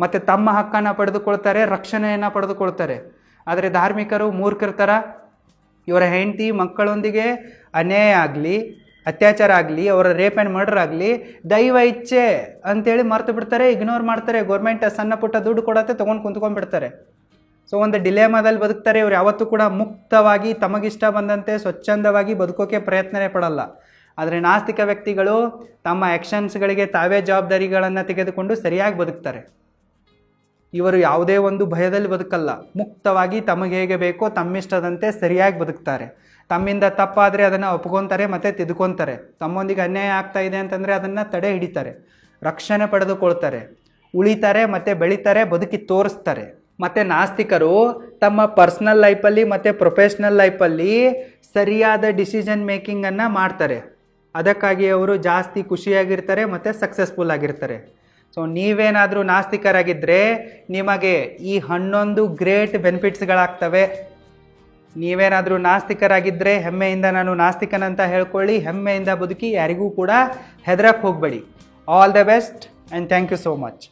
ಮತ್ತು ತಮ್ಮ ಹಕ್ಕನ್ನು ಪಡೆದುಕೊಳ್ತಾರೆ, ರಕ್ಷಣೆಯನ್ನು ಪಡೆದುಕೊಳ್ತಾರೆ. ಆದರೆ ಧಾರ್ಮಿಕರು ಮೂರ್ಖರ ಥರ ಇವರ ಹೆಂಡತಿ ಮಕ್ಕಳೊಂದಿಗೆ ಅನ್ಯಾಯ ಆಗಲಿ, ಅತ್ಯಾಚಾರ ಆಗಲಿ, ಅವರ ರೇಪ್ ಆ್ಯಂಡ್ ಮರ್ಡರ್ ಆಗಲಿ ದೈವ ಇಚ್ಛೆ ಅಂತೇಳಿ ಮರ್ತು ಬಿಡ್ತಾರೆ, ಇಗ್ನೋರ್ ಮಾಡ್ತಾರೆ. ಗೌರ್ಮೆಂಟ್ ಸಣ್ಣ ಪುಟ್ಟ ದುಡ್ಡು ಕೊಡತ್ತೆ, ತೊಗೊಂಡು ಕುಂತ್ಕೊಂಡ್ಬಿಡ್ತಾರೆ. ಸೊ ಒಂದು ಡಿಲೇಮಾದಲ್ಲಿ ಬದುಕ್ತಾರೆ. ಇವ್ರು ಯಾವತ್ತೂ ಕೂಡ ಮುಕ್ತವಾಗಿ ತಮಗಿಷ್ಟ ಬಂದಂತೆ ಸ್ವಚ್ಛಂದವಾಗಿ ಬದುಕೋಕೆ ಪ್ರಯತ್ನನೇ ಪಡಲ್ಲ. ಆದರೆ ನಾಸ್ತಿಕ ವ್ಯಕ್ತಿಗಳು ತಮ್ಮ ಆ್ಯಕ್ಷನ್ಸ್ಗಳಿಗೆ ತಾವೇ ಜವಾಬ್ದಾರಿಗಳನ್ನು ತೆಗೆದುಕೊಂಡು ಸರಿಯಾಗಿ ಬದುಕ್ತಾರೆ. ಇವರು ಯಾವುದೇ ಒಂದು ಭಯದಲ್ಲಿ ಬದುಕಲ್ಲ. ಮುಕ್ತವಾಗಿ ತಮಗೆ ಹೇಗೆ ಬೇಕೋ ತಮ್ಮಿಷ್ಟದಂತೆ ಸರಿಯಾಗಿ ಬದುಕ್ತಾರೆ. ತಮ್ಮಿಂದ ತಪ್ಪಾದರೆ ಅದನ್ನು ಒಪ್ಕೊತಾರೆ ಮತ್ತು ತಿದ್ಕೊತಾರೆ. ತಮ್ಮೊಂದಿಗೆ ಅನ್ಯಾಯ ಆಗ್ತಾ ಇದೆ ಅಂತಂದರೆ ಅದನ್ನು ತಡೆ ಹಿಡಿತಾರೆ, ರಕ್ಷಣೆ ಪಡೆದುಕೊಳ್ತಾರೆ, ಉಳಿತಾರೆ ಮತ್ತು ಬೆಳೀತಾರೆ, ಬದುಕಿ ತೋರಿಸ್ತಾರೆ. ಮತ್ತು ನಾಸ್ತಿಕರು ತಮ್ಮ ಪರ್ಸ್ನಲ್ ಲೈಫಲ್ಲಿ ಮತ್ತು ಪ್ರೊಫೆಷ್ನಲ್ ಲೈಫಲ್ಲಿ ಸರಿಯಾದ ಡಿಸಿಷನ್ ಮೇಕಿಂಗನ್ನು ಮಾಡ್ತಾರೆ. ಅದಕ್ಕಾಗಿ ಅವರು ಜಾಸ್ತಿ ಖುಷಿಯಾಗಿರ್ತಾರೆ ಮತ್ತು ಸಕ್ಸಸ್ಫುಲ್ ಆಗಿರ್ತಾರೆ. ಸೊ ನೀವೇನಾದರೂ ನಾಸ್ತಿಕರಾಗಿದ್ದರೆ ನಿಮಗೆ ಈ 11 ಗ್ರೇಟ್ ಬೆನಿಫಿಟ್ಸ್ಗಳಾಗ್ತವೆ. ನೀವೇನಾದರೂ ನಾಸ್ತಿಕರಾಗಿದ್ದರೆ ಹೆಮ್ಮೆಯಿಂದ ನಾನು ನಾಸ್ತಿಕನಂತ ಹೇಳ್ಕೊಳ್ಳಿ, ಹೆಮ್ಮೆಯಿಂದ ಬದುಕಿ, ಯಾರಿಗೂ ಕೂಡ ಹೆದರಕ್ಕೆ ಹೋಗಬೇಡಿ. All the best and thank you so much.